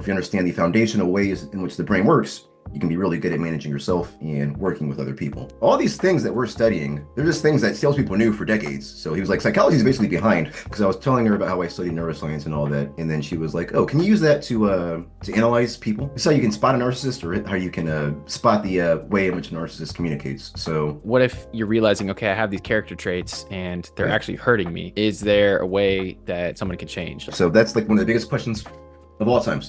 If you understand the foundational ways in which the brain works, you can be really good at managing yourself and working with other people. All these things that we're studying, they're just things that salespeople knew for decades. So he was like, psychology is basically behind, because I was telling her about how I studied neuroscience and all that, and then she was like, "Oh, can you use that to analyze people? This is how you can spot a narcissist, or how you can spot the way in which a narcissist communicates." So What if you're realizing, okay, I have these character traits and they're yeah, actually hurting me? Is there a way that someone can change? so that's like one of the biggest questions of all time.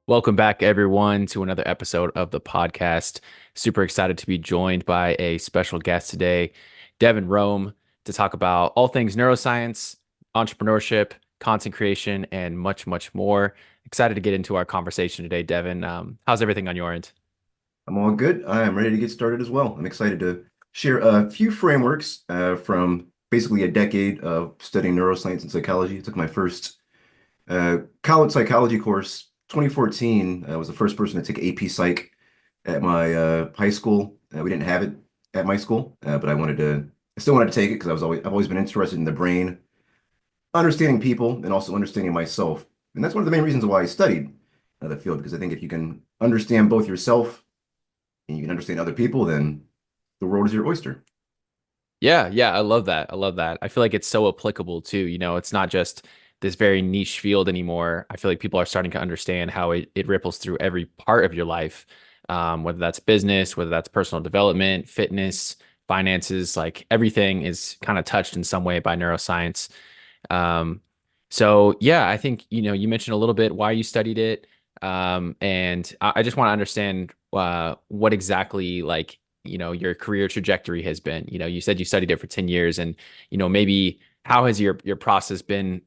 Welcome back, everyone, to another episode of the podcast. Super excited to be joined by a special guest today, Devan Rome, to talk about all things neuroscience, entrepreneurship, content creation, and much, much more. Excited to get into our conversation today, Devan. How's everything on your end? I'm all good. I am ready to get started as well. I'm excited to share a few frameworks from basically a decade of studying neuroscience and psychology. I took my first college psychology course. 2014, I was the first person to take AP Psych at my high school. We didn't have it at my school, but I still wanted to take it because I've always been interested in the brain, understanding people, and also understanding myself. And that's one of the main reasons why I studied the field, because I think if you can understand both yourself and you can understand other people, then the world is your oyster. Yeah, I love that. I love that. I feel like it's so applicable too. It's not just this very niche field anymore. I feel like people are starting to understand how it ripples through every part of your life, whether that's business, whether that's personal development, fitness, finances, like everything is kind of touched in some way by neuroscience. Um, so yeah, I think, you mentioned a little bit why you studied it. And I just want to understand what exactly your career trajectory has been. You said you studied it for 10 years and, maybe how has your process been,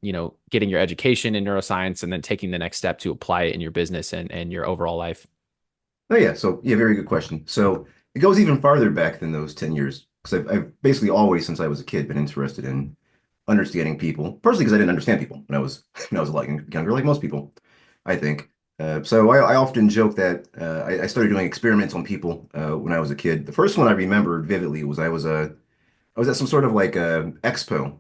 getting your education in neuroscience and then taking the next step to apply it in your business and your overall life? Oh yeah, so yeah, very good question. So it goes even farther back than those 10 years, because I've basically always, since I was a kid, been interested in understanding people. Personally, because I didn't understand people when I was when I was a lot younger, like most people, I think. So I often joke that I started doing experiments on people when I was a kid. The first one I remember vividly was I was at some sort of like expo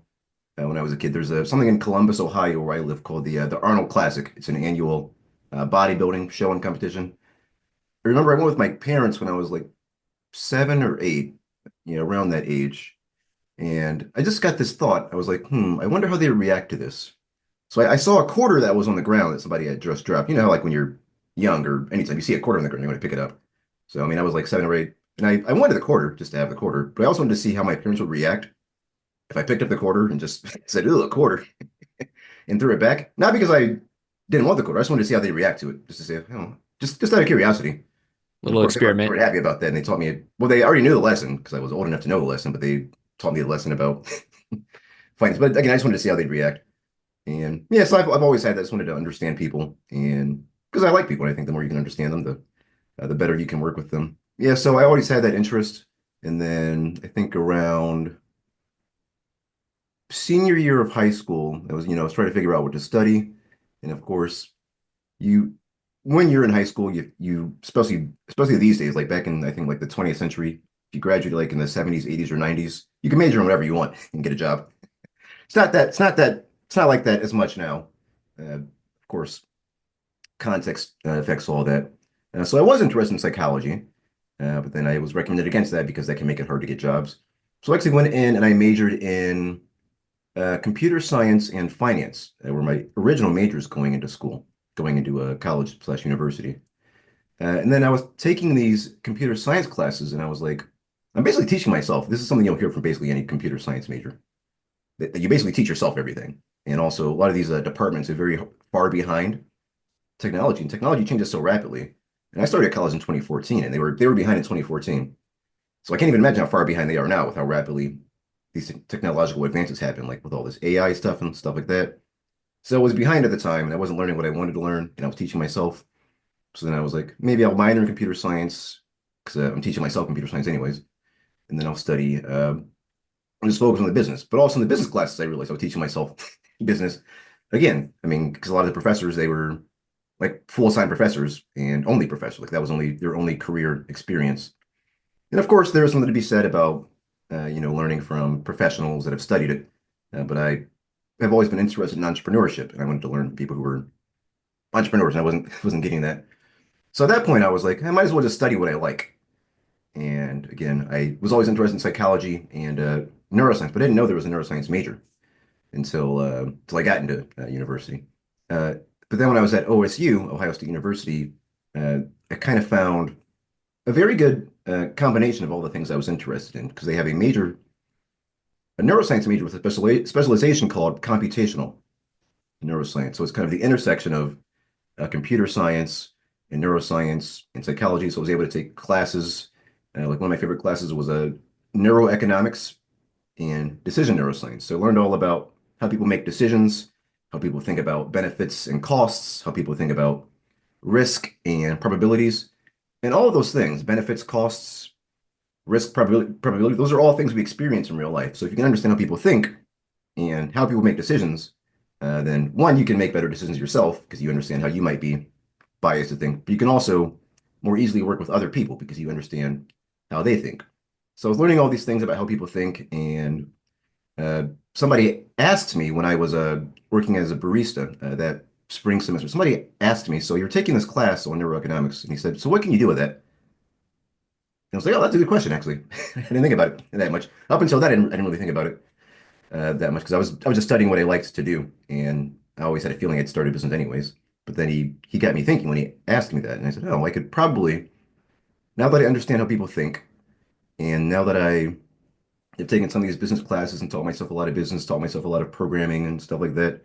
when I was a kid. There's something in Columbus, Ohio, where I live called the Arnold Classic. It's an annual bodybuilding show and competition. I remember I went with my parents when I was like 7 or 8, around that age. And I just got this thought. I was like, I wonder how they react to this. So I saw a quarter that was on the ground that somebody had just dropped. You know, how, like when you're young or anytime you see a quarter on the ground, you want to pick it up. So, I mean, I was like 7 or 8. And I wanted the quarter just to have the quarter. But I also wanted to see how my parents would react if I picked up the quarter and just said, "Ooh, a quarter," and threw it back. Not because I didn't want the quarter. I just wanted to see how they react to it, just to say, oh, just out of curiosity. And of Little course, they experiment. were happy about that. And they taught me, well, they already knew the lesson because I was old enough to know the lesson, but they taught me the lesson about fighting. But again, I just wanted to see how they'd react. And yeah, so I've always had that. I just wanted to understand people. And because I like people, and I think the more you can understand them, the better you can work with them. Yeah, so I always had that interest. And then I think around senior year of high school, I was trying to figure out what to study. And of course, you when you're in high school, you especially these days, like back in I think like the 20th century, if you graduated like in the 70s, 80s, or 90s, you can major in whatever you want and get a job. It's not like that as much now. Of course, context affects all that. So I was interested in psychology, but then I was recommended against that because that can make it hard to get jobs. So I actually went in and I majored in computer science and finance were my original majors going into school, going into a college/university. And then I was taking these computer science classes, and I was like, I'm basically teaching myself. This is something you'll hear from basically any computer science major. That you basically teach yourself everything. And also, a lot of these departments are very far behind technology, and technology changes so rapidly. And I started college in 2014, and they were behind in 2014. So I can't even imagine how far behind they are now with how rapidly these technological advances happen, like with all this AI stuff and stuff like that. So I was behind at the time, and I wasn't learning what I wanted to learn, and I was teaching myself. So then I was like, maybe I'll minor in computer science because I'm teaching myself computer science anyways, and then I'll study and just focus on the business. But also in the business classes, I realized I was teaching myself business again. I mean, because a lot of the professors they were like full-time professors and only professors, like that was only their only career experience. And of course, there is something to be said about learning from professionals that have studied it. But I have always been interested in entrepreneurship, and I wanted to learn from people who were entrepreneurs, and I wasn't getting that. So at that point, I was like, I might as well just study what I like. And again, I was always interested in psychology and neuroscience, but I didn't know there was a neuroscience major until I got into university. Uh, but then when I was at OSU, Ohio State University, uh, I kind of found a very good combination of all the things I was interested in because they have a neuroscience major with a specialization called computational neuroscience. So it's kind of the intersection of computer science and neuroscience and psychology. So I was able to take classes. Like one of my favorite classes was a neuroeconomics and decision neuroscience. So I learned all about how people make decisions, how people think about benefits and costs, how people think about risk and probabilities, and all of those things, benefits, costs, risk, probability, those are all things we experience in real life. So if you can understand how people think and how people make decisions, then one, you can make better decisions yourself because you understand how you might be biased to think, but you can also more easily work with other people because you understand how they think. So I was learning all these things about how people think, and uh, somebody asked me when I was working as a barista that spring semester, somebody asked me, so you're taking this class on neuroeconomics, and he said, so what can you do with that? And I was like, oh, that's a good question, actually. I didn't think about it that much. Up until that, I didn't really think about it that much because I was just studying what I liked to do, and I always had a feeling I'd start a business anyways. But then he got me thinking when he asked me that, and I said, oh, I could probably now that I understand how people think, and now that I have taken some of these business classes and taught myself a lot of business, taught myself a lot of programming and stuff like that,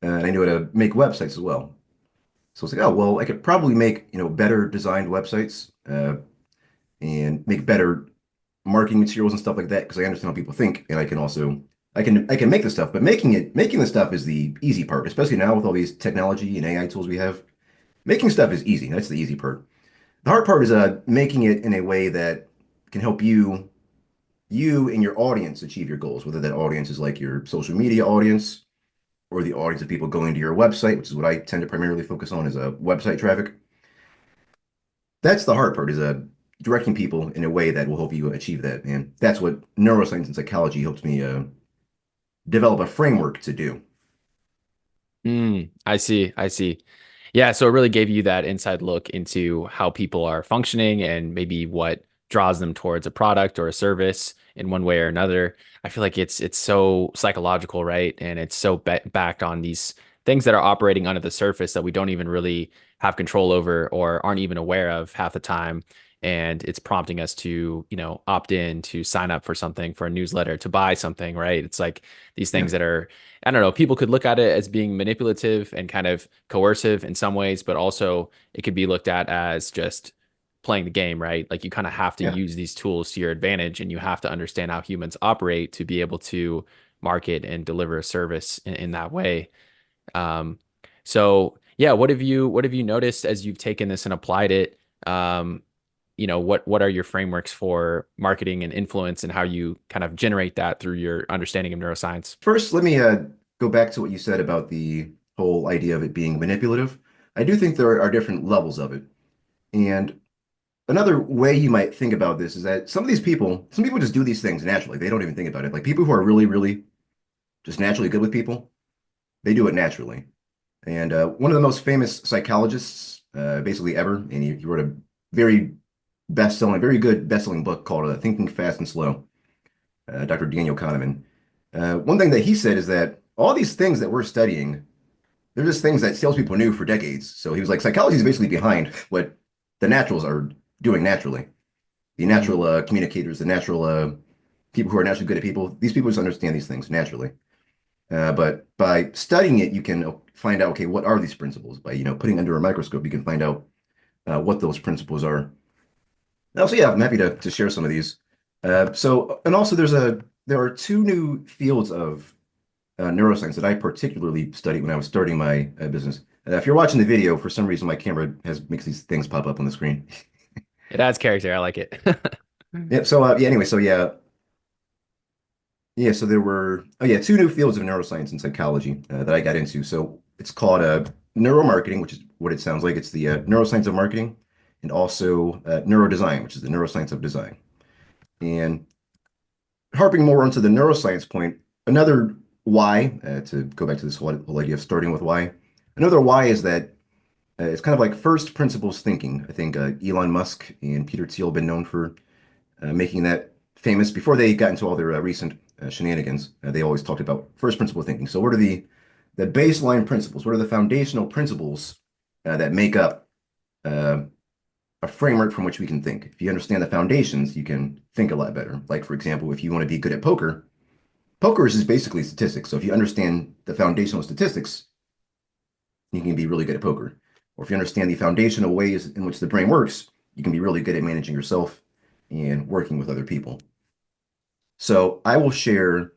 and I knew how to make websites as well. So it's like, oh, well, I could probably make better designed websites and make better marketing materials and stuff like that because I understand how people think, and I can also I can make the stuff, but making the stuff is the easy part, especially now with all these technology and AI tools we have. Making stuff is easy. That's the easy part. The hard part is making it in a way that can help you and your audience achieve your goals, whether that audience is like your social media audience or the audience of people going to your website, which is what I tend to primarily focus on is website traffic. That's the hard part is directing people in a way that will help you achieve that. And that's what neuroscience and psychology helps me develop a framework to do. I see. I see. Yeah, so it really gave you that inside look into how people are functioning and maybe what draws them towards a product or a service in one way or another. I feel like it's so psychological, right? And it's so backed on these things that are operating under the surface that we don't even really have control over or aren't even aware of half the time. And it's prompting us to, opt in, to sign up for something, for a newsletter, to buy something, right? It's like these Yeah. things that are I don't know, people could look at it as being manipulative and kind of coercive in some ways, but also it could be looked at as just playing the game, right? Like you kind of have to Yeah. use these tools to your advantage and you have to understand how humans operate to be able to market and deliver a service in that way. Um, so yeah, what have you noticed as you've taken this and applied it? Um, what are your frameworks for marketing and influence and how you kind of generate that through your understanding of neuroscience? First, let me go back to what you said about the whole idea of it being manipulative. I do think there are different levels of it. And another way you might think about this is that some people just do these things naturally. They don't even think about it. Like people who are really, really just naturally good with people, they do it naturally. And one of the most famous psychologists, basically ever, and he wrote a very very good best-selling book called Thinking Fast and Slow, Dr. Daniel Kahneman. One thing that he said is that all these things that we're studying, they're just things that salespeople knew for decades. So he was like, psychology is basically behind what the naturals are doing naturally. The natural communicators, the natural people who are naturally good at people, these people just understand these things naturally. But by studying it, you can find out, okay, what are these principles? By, putting under a microscope, you can find out what those principles are. Also, yeah, I'm happy to share some of these. And also there are two new fields of neuroscience that I particularly studied when I was starting my business. If you're watching the video, for some reason my camera has makes these things pop up on the screen. It adds character. I like it. Yeah. So yeah. Anyway, so yeah, yeah. So there were two new fields of neuroscience and psychology that I got into. So it's called neuromarketing, which is what it sounds like. It's the neuroscience of marketing, and also neurodesign, which is the neuroscience of design. And harping more onto the neuroscience point, another why, to go back to this whole idea of starting with why. Another why is that it's kind of like first principles thinking. I think Elon Musk and Peter Thiel have been known for making that famous before they got into all their recent shenanigans. They always talked about first principle thinking. So what are the baseline principles? What are the foundational principles that make up uh, a framework from which we can think? If you understand the foundations, you can think a lot better. Like, for example, if you want to be good at poker, poker is just basically statistics. So if you understand the foundational statistics, you can be really good at poker. Or if you understand the foundational ways in which the brain works, you can be really good at managing yourself and working with other people. So I will share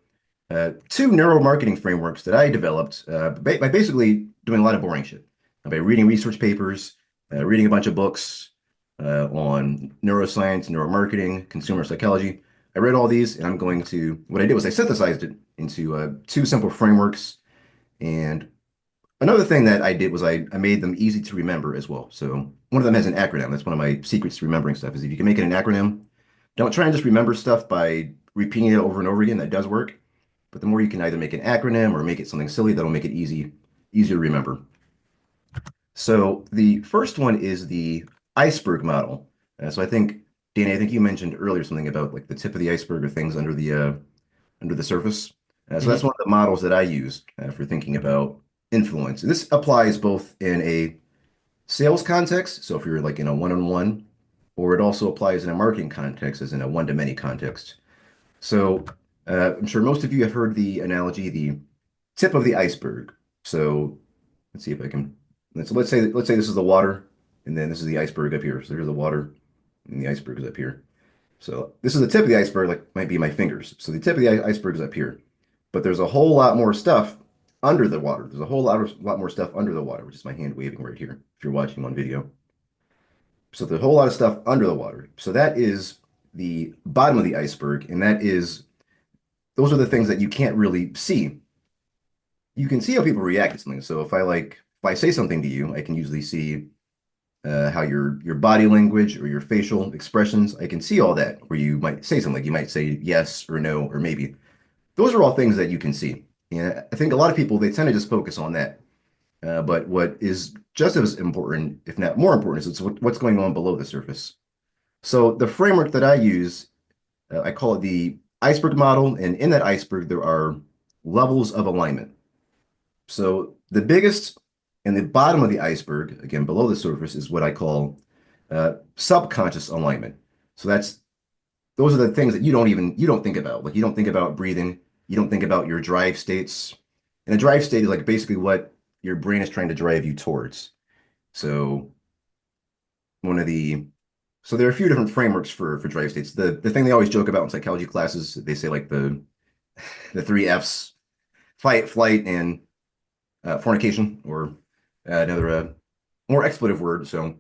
two neuromarketing frameworks that I developed by basically doing a lot of boring shit, by reading research papers, reading a bunch of books on neuroscience, neuromarketing, consumer psychology. I read all these, and what I did was I synthesized it into two simple frameworks. And another thing that I did was I made them easy to remember as well. So one of them has an acronym. That's one of my secrets to remembering stuff is if you can make it an acronym, don't try and just remember stuff by repeating it over and over again. That does work. But the more you can either make an acronym or make it something silly, that'll make it easier to remember. So the first one is the iceberg model. So I think, Danny, I think you mentioned earlier something about like the tip of the iceberg or things under the surface. So Hmm. that's one of the models that I use for thinking about influence. And this applies both in a sales context, so if you're like in a one-on-one, or it also applies in a marketing context, as in a one-to-many context. So I'm sure most of you have heard the analogy, the tip of the iceberg. So let's see if I can. Let's say this is the water, and then this is the iceberg up here. So here's the water, and the iceberg is up here. So this is the tip of the iceberg, like might be my fingers. So the tip of the iceberg is up here, but there's a whole lot more stuff under the water. There's a lot more stuff under the water, which is my hand waving right here. If you're watching on video, so there's a whole lot of stuff under the water. So that is the bottom of the iceberg, and those are the things that you can't really see. You can see how people react to something. So if I say something to you, I can usually see how your body language or your facial expressions. I can see all that where you might say something like you might say yes or no or maybe. Those are all things that you can see. And I think a lot of people they tend to just focus on that. But what is just as important, if not more important, is what's going on below the surface. So the framework that I use, I call it the iceberg model, and in that iceberg there are levels of alignment. So the biggest and the bottom of the iceberg, again below the surface, is what I call subconscious alignment. So those are the things that you don't think about. Like you don't think about breathing, you don't think about your drive states. And a drive state is like basically what your brain is trying to drive you towards. So one of the so there are a few different frameworks for drive states. The thing they always joke about in psychology classes, they say like the three F's: fight, flight, and fornication, or another more expletive word. So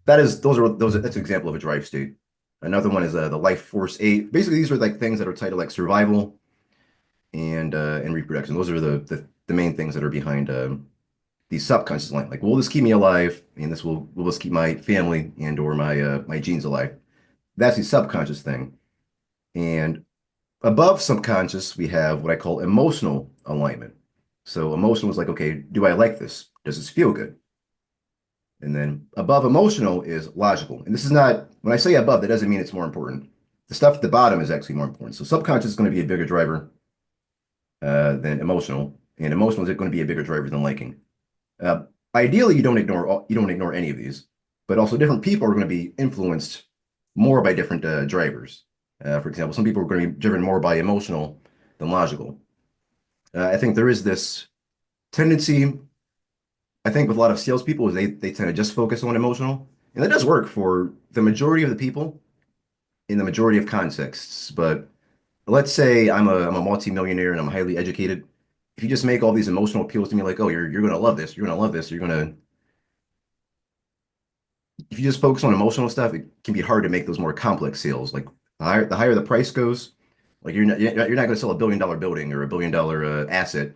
that's an example of a drive state. Another one is the life force eight. Basically, these are like things that are titled like survival and reproduction. Those are the main things that are behind the subconscious line. Like, will this keep me alive? And will this keep my family and or my genes alive? That's the subconscious thing. And above subconscious, we have what I call emotional alignment. So emotional is like, okay, do I like this? Does this feel good? And then above emotional is logical. And this is not, when I say above, that doesn't mean it's more important. The stuff at the bottom is actually more important. So subconscious is going to be a bigger driver than emotional, and emotional is going to be a bigger driver than liking. Uh, Ideally, you don't ignore any of these, but also different people are going to be influenced more by different drivers. For example, some people are going to be driven more by emotional than logical. I think there is this tendency, I think with a lot of salespeople, is they tend to just focus on emotional, and that does work for the majority of the people in the majority of contexts. But let's say I'm a multimillionaire and I'm highly educated. If you just make all these emotional appeals to me, like, oh, you're gonna love this, you're gonna love this, you're gonna if you just focus on emotional stuff, it can be hard to make those more complex sales. Like the higher the price goes, like you're not going to sell $1 billion building or $1 billion asset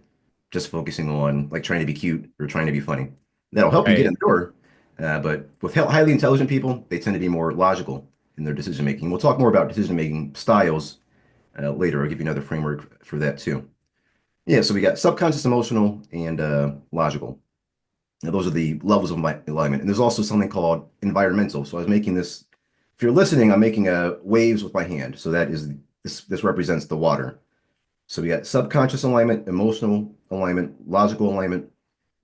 just focusing on like trying to be cute or trying to be funny. That'll help you get in Right. the door. But with highly intelligent people, they tend to be more logical in their decision making. We'll talk more about decision making styles later. I'll give you another framework for that too. Yeah, so we got subconscious, emotional, and logical. Now, those are the levels of my alignment. And there's also something called environmental. So I was making this, if you're listening, I'm making waves with my hand. So that is this represents the water. So we got subconscious alignment, emotional alignment, logical alignment,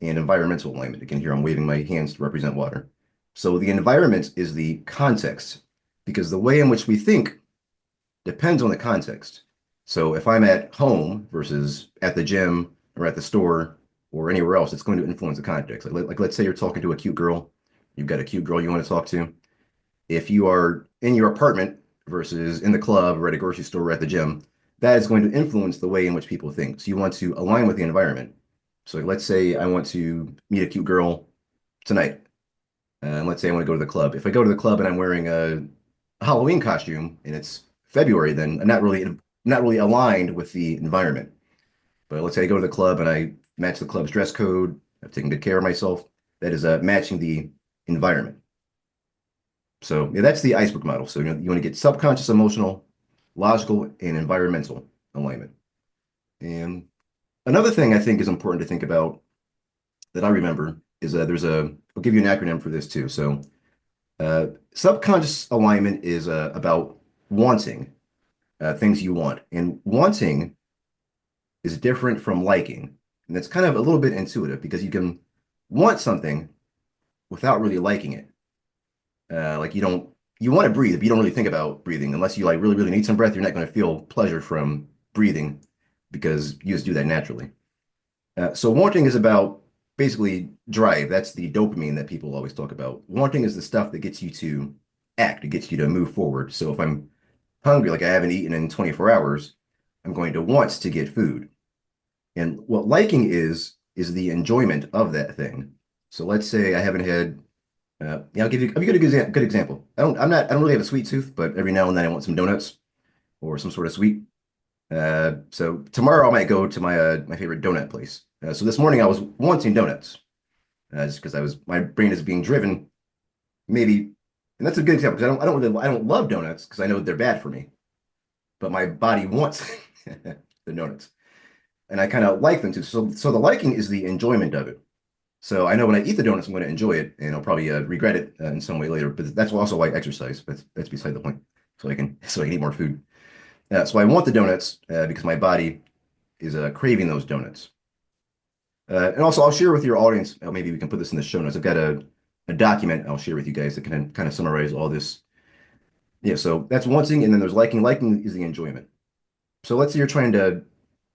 and environmental alignment. Again, here I'm waving my hands to represent water. So the environment is the context, because the way in which we think depends on the context. So if I'm at home versus at the gym or at the store or anywhere else, it's going to influence the context. Like let's say you're talking to a cute girl, you've got a cute girl you want to talk to. If you are in your apartment versus in the club or at a grocery store or at the gym, that is going to influence the way in which people think. So you want to align with the environment. So let's say I want to meet a cute girl tonight. And let's say I want to go to the club. If I go to the club and I'm wearing a Halloween costume and it's February, then I'm not really aligned with the environment. But let's say I go to the club and I match the club's dress code. I've taken good care of myself. That is matching the environment. So yeah, that's the iceberg model. So you want to get subconscious, emotional, logical, and environmental alignment. And another thing I think is important to think about that I remember is I'll give you an acronym for this too. So subconscious alignment is about wanting things you want. And wanting is different from liking. And that's kind of a little bit intuitive because you can want something without really liking it. Like you want to breathe, but you don't really think about breathing unless you like really, really need some breath. You're not going to feel pleasure from breathing because you just do that naturally. So wanting is about basically drive. That's the dopamine that people always talk about. Wanting is the stuff that gets you to act. It gets you to move forward. So if I'm hungry, like I haven't eaten in 24 hours, I'm going to want to get food. And what liking is the enjoyment of that thing. So let's say I haven't had I'll give you a good example. I don't really have a sweet tooth, but every now and then I want some donuts or some sort of sweet. So tomorrow I might go to my favorite donut place. So this morning I was wanting donuts, just because my brain is being driven maybe, and that's a good example because I don't love donuts because I know they're bad for me, but my body wants the donuts, and I kind of like them too. So the liking is the enjoyment of it. So I know when I eat the donuts, I'm going to enjoy it, and I'll probably regret it in some way later. But that's also why I exercise. But that's beside the point. So I can eat more food. So I want the donuts because my body is craving those donuts. And also, I'll share with your audience. Maybe we can put this in the show notes. I've got a document I'll share with you guys that can kind of summarize all this. Yeah. So that's wanting, and then there's liking. Liking is the enjoyment. So let's say you're trying to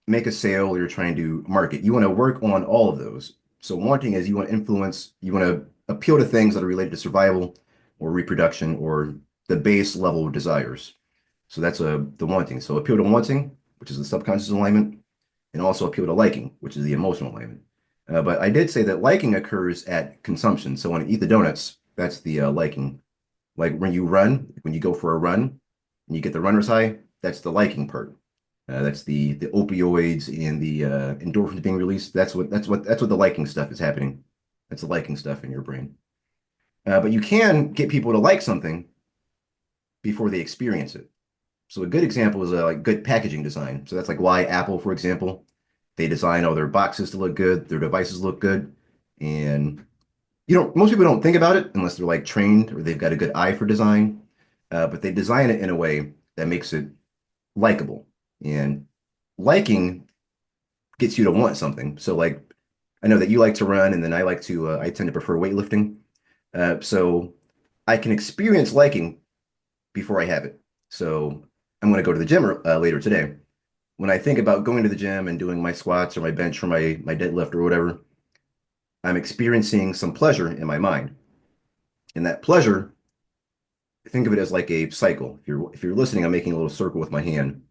make a sale, or you're trying to market. You want to work on all of those. So wanting is you want to influence, you want to appeal to things that are related to survival or reproduction or the base level of desires. So that's the wanting. So appeal to wanting, which is the subconscious alignment, and also appeal to liking, which is the emotional alignment. But I did say that liking occurs at consumption. So when I eat the donuts, that's the liking. Like when you run, when you go for a run and you get the runner's high, that's the liking part. That's the opioids and the endorphins being released. That's what the liking stuff is happening. That's the liking stuff in your brain. But you can get people to like something before they experience it. So a good example is like good packaging design. So that's like why Apple, for example, they design all their boxes to look good, their devices look good, and most people don't think about it unless they're like trained or they've got a good eye for design. But they design it in a way that makes it likable. And liking gets you to want something. So like I know that you like to run and then I tend to prefer weightlifting. So I can experience liking before I have it. So I'm going to go to the gym later today. When I think about going to the gym and doing my squats or my bench or my deadlift or whatever, I'm experiencing some pleasure in my mind. And that pleasure, think of it as like a cycle. If you're listening, I'm making a little circle with my hand.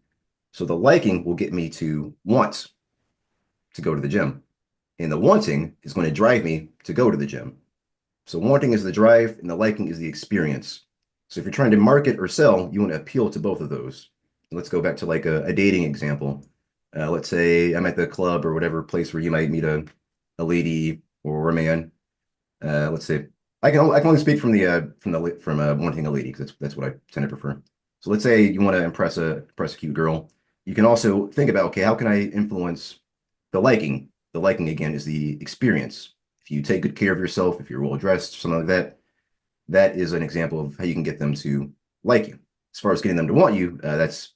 So the liking will get me to want to go to the gym. And the wanting is going to drive me to go to the gym. So wanting is the drive and the liking is the experience. So if you're trying to market or sell, you want to appeal to both of those. Let's go back to like a dating example. Let's say I'm at the club or whatever place where you might meet a lady or a man. Let's say I can only speak from wanting a lady because that's what I tend to prefer. So let's say you want to impress a cute girl you can also think about, okay, how can I influence the liking? The liking again is the experience. If you take good care of yourself, if you're well dressed, something like that, that is an example of how you can get them to like you. As far as getting them to want you, that's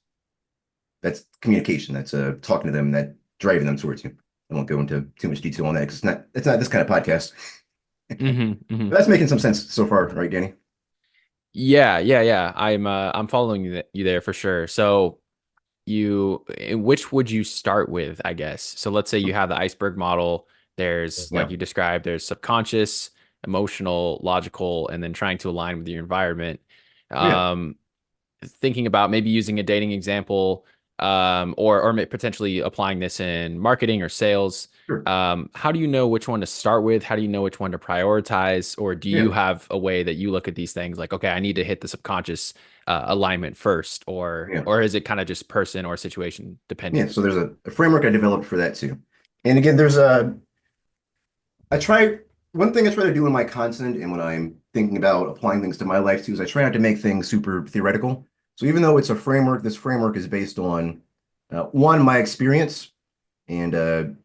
communication. That's talking to them, that driving them towards you. I won't go into too much detail on that because it's not this kind of podcast. Hmm. Hmm. But that's making some sense so far, right, Danny? Yeah, yeah, yeah. I'm following you there for sure. So which would you start with, I guess? So let's say you have the iceberg model. There's, like Yeah, you described, there's subconscious, emotional, logical, and then trying to align with your environment. yeah, Um, Thinking about maybe using a dating example, or potentially applying this in marketing or sales. sure. How do you know which one to start with? How do you know which one to prioritize? Or do you Yeah, have a way that you look at these things like, okay, I need to hit the subconscious alignment first, yeah, or is it kind of just person or situation yeah. dependent? So there's a framework I developed for that too. And again, I try, one thing I try to do in my content and when I'm thinking about applying things to my life too, is I try not to make things super theoretical. So even though it's a framework, this framework is based on one, my experience, and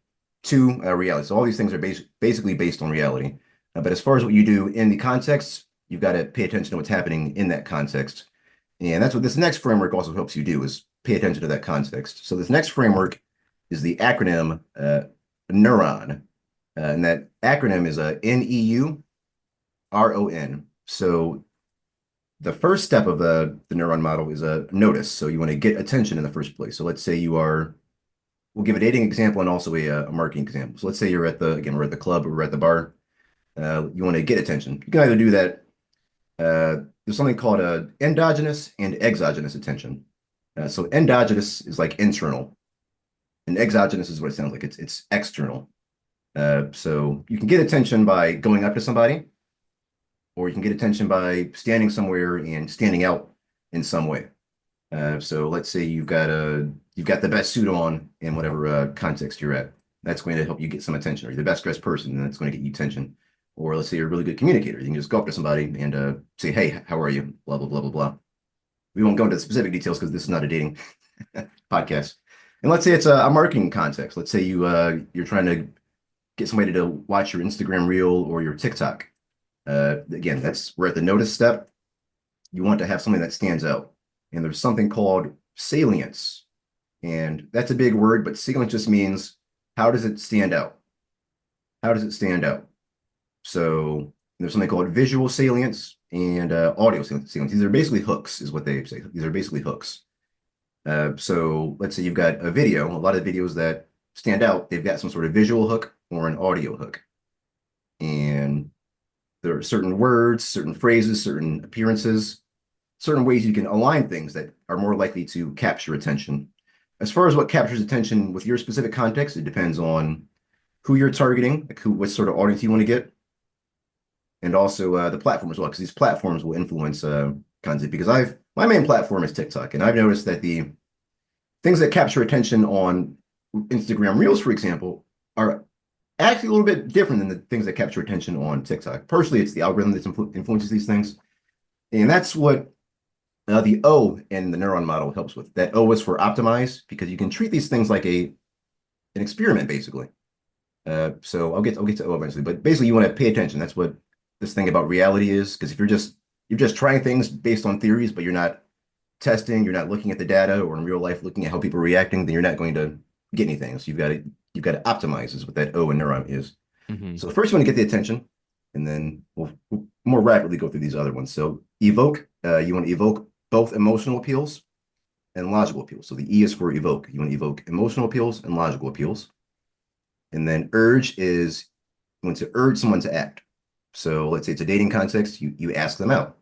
two, reality. So all these things are basically based on reality. But as far as what you do in the context, you've got to pay attention to what's happening in that context. And that's what this next framework also helps you do is pay attention to that context. So this next framework is the acronym Neuron. And that acronym is NEURON. So the first step of the neuron model is a notice. So you want to get attention in the first place. So let's say we'll give a dating example and also a marketing example. So let's say again, we're at the club or we're at the bar. You want to get attention. You can either do that. There's something called endogenous and exogenous attention. So endogenous is like internal, and exogenous is what it sounds like. It's external. So you can get attention by going up to somebody, or you can get attention by standing somewhere and standing out in some way. So let's say you've got the best suit on in whatever context you're at. That's going to help you get some attention. Or you're the best dressed person, and that's going to get you attention. Or let's say you're a really good communicator. You can just go up to somebody and say, "Hey, how are you?" Blah blah blah blah blah. We won't go into the specific details because this is not a dating podcast. And let's say it's a marketing context. Let's say you're trying to get somebody to watch your Instagram reel or your TikTok. Again, we're at the notice step. You want to have something that stands out. And there's something called salience. And that's a big word, but salience just means how does it stand out? How does it stand out? So there's something called visual salience and audio salience. These are basically hooks, is what they say. These are basically hooks. So let's say you've got a video, a lot of videos that stand out, they've got some sort of visual hook or an audio hook. And there are certain words, certain phrases, certain appearances, certain ways you can align things that are more likely to capture attention. As far as what captures attention with your specific context, it depends on who you're targeting, like what sort of audience you want to get, and also the platform as well, because these platforms will influence content. Because my main platform is TikTok, and I've noticed that the things that capture attention on Instagram Reels, for example, are actually a little bit different than the things that capture attention on TikTok. Personally, it's the algorithm that influences these things, and that's what the O in the neuron model helps with. That O is for optimize because you can treat these things like an experiment, basically. So I'll get to O eventually, but basically you want to pay attention. That's what this thing about reality is. Because if you're just trying things based on theories, but you're not testing, you're not looking at the data or in real life looking at how people are reacting, then you're not going to get anything. So you've got to optimize is what that O in neuron is. Hmm. So first you want to get the attention, and then we'll more rapidly go through these other ones. So evoke, you want to evoke both emotional appeals and logical appeals. So the E is for evoke. You want to evoke emotional appeals and logical appeals. And then urge is you want to urge someone to act. So let's say it's a dating context, you ask them out.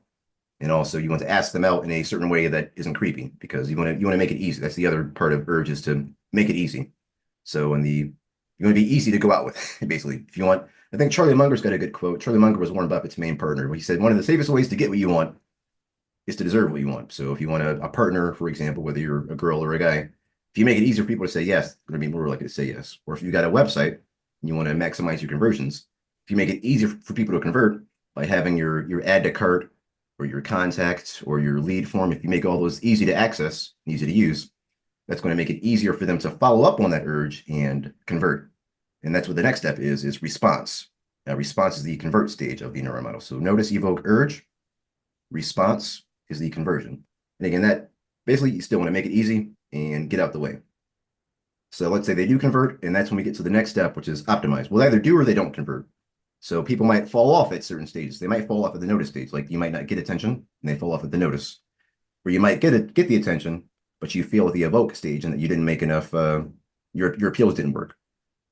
And also you want to ask them out in a certain way that isn't creepy because you want to make it easy. That's the other part of urge is to make it easy. So you want to be easy to go out with, basically. If you want, I think Charlie Munger's got a good quote. Charlie Munger was Warren Buffett's main partner. He said one of the safest ways to get what you want is to deserve what you want. So if you want a partner, for example, whether you're a girl or a guy, if you make it easier for people to say yes, they're going to be more likely to say yes. Or if you got a website and you want to maximize your conversions, if you make it easier for people to convert by having your add to cart or your contact or your lead form, if you make all those easy to access, easy to use, That's going to make it easier for them to follow up on that urge and convert. And that's what the next step is response. Response is the convert stage of the neuron model. So notice, evoke, urge. Response is the conversion. And again, that basically you still want to make it easy and get out the way. So let's say they do convert, and that's when we get to the next step, which is optimize. Well, they either do or they don't convert. So people might fall off at certain stages. They might fall off at the notice stage. Like you might not get attention, and they fall off at the notice. Or you might get the attention, but you feel at the evoke stage and that you didn't make enough. Your appeals didn't work.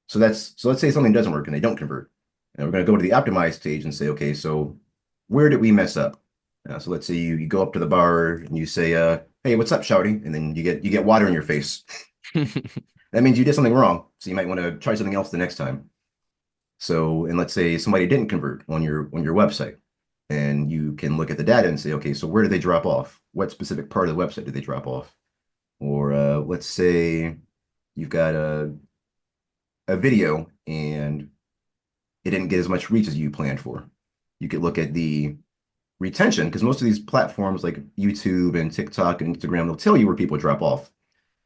So let's say something doesn't work and they don't convert. And we're going to go to the optimize stage and say, okay, so where did we mess up? So let's say you go up to the bar and you say, "Hey, what's up, shouty?" And then you get water in your face. That means you did something wrong. So you might want to try something else the next time. So, and let's say somebody didn't convert on your website, and you can look at the data and say, okay, so where did they drop off? What specific part of the website did they drop off? Or let's say you've got a video and it didn't get as much reach as you planned for. You could look at the retention because most of these platforms like YouTube and TikTok and Instagram, they'll tell you where people drop off.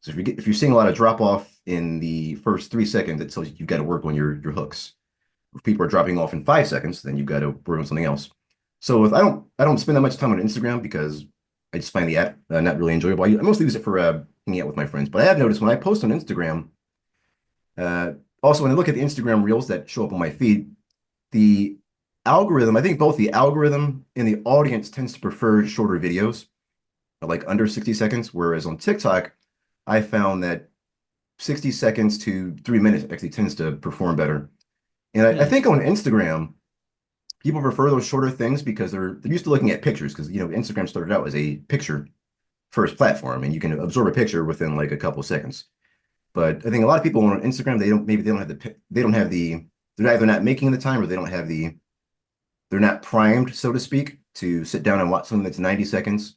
So if you're seeing a lot of drop off in the first 3 seconds, it tells you you've got to work on your hooks. If people are dropping off in 5 seconds, then you've got to work on something else. So if I don't spend that much time on Instagram because I just find the app not really enjoyable. I mostly use it for hanging out with my friends. But I have noticed when I post on Instagram, also when I look at the Instagram reels that show up on my feed, the algorithm, I think both the algorithm and the audience tends to prefer shorter videos, like under 60 seconds, whereas on TikTok, I found that 60 seconds to 3 minutes actually tends to perform better. And I Hmm. think on Instagram, people prefer those shorter things because they're used to looking at pictures because Instagram started out as a picture first platform and you can absorb a picture within like a couple of seconds. But I think a lot of people on Instagram they don't have they're either not making the time or they're not primed, so to speak, to sit down and watch something that's 90 seconds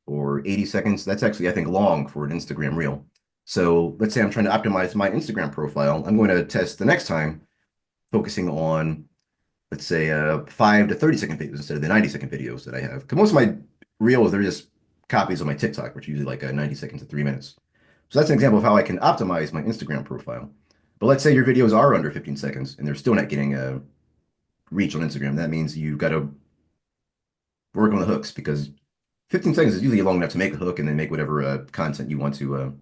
or 80 seconds. That's actually, I think, long for an Instagram reel. So let's say I'm trying to optimize my Instagram profile. I'm going to test the next time focusing on, let's say, 5 to 30 second videos instead of the 90-second videos that I have. Because most of my reels, they're just copies of my TikTok, which are usually like 90 seconds to 3 minutes. So that's an example of how I can optimize my Instagram profile. But let's say your videos are under 15 seconds and they're still not getting reach on Instagram. That means you've got to work on the hooks because 15 seconds is usually long enough to make a hook and then make whatever content you want to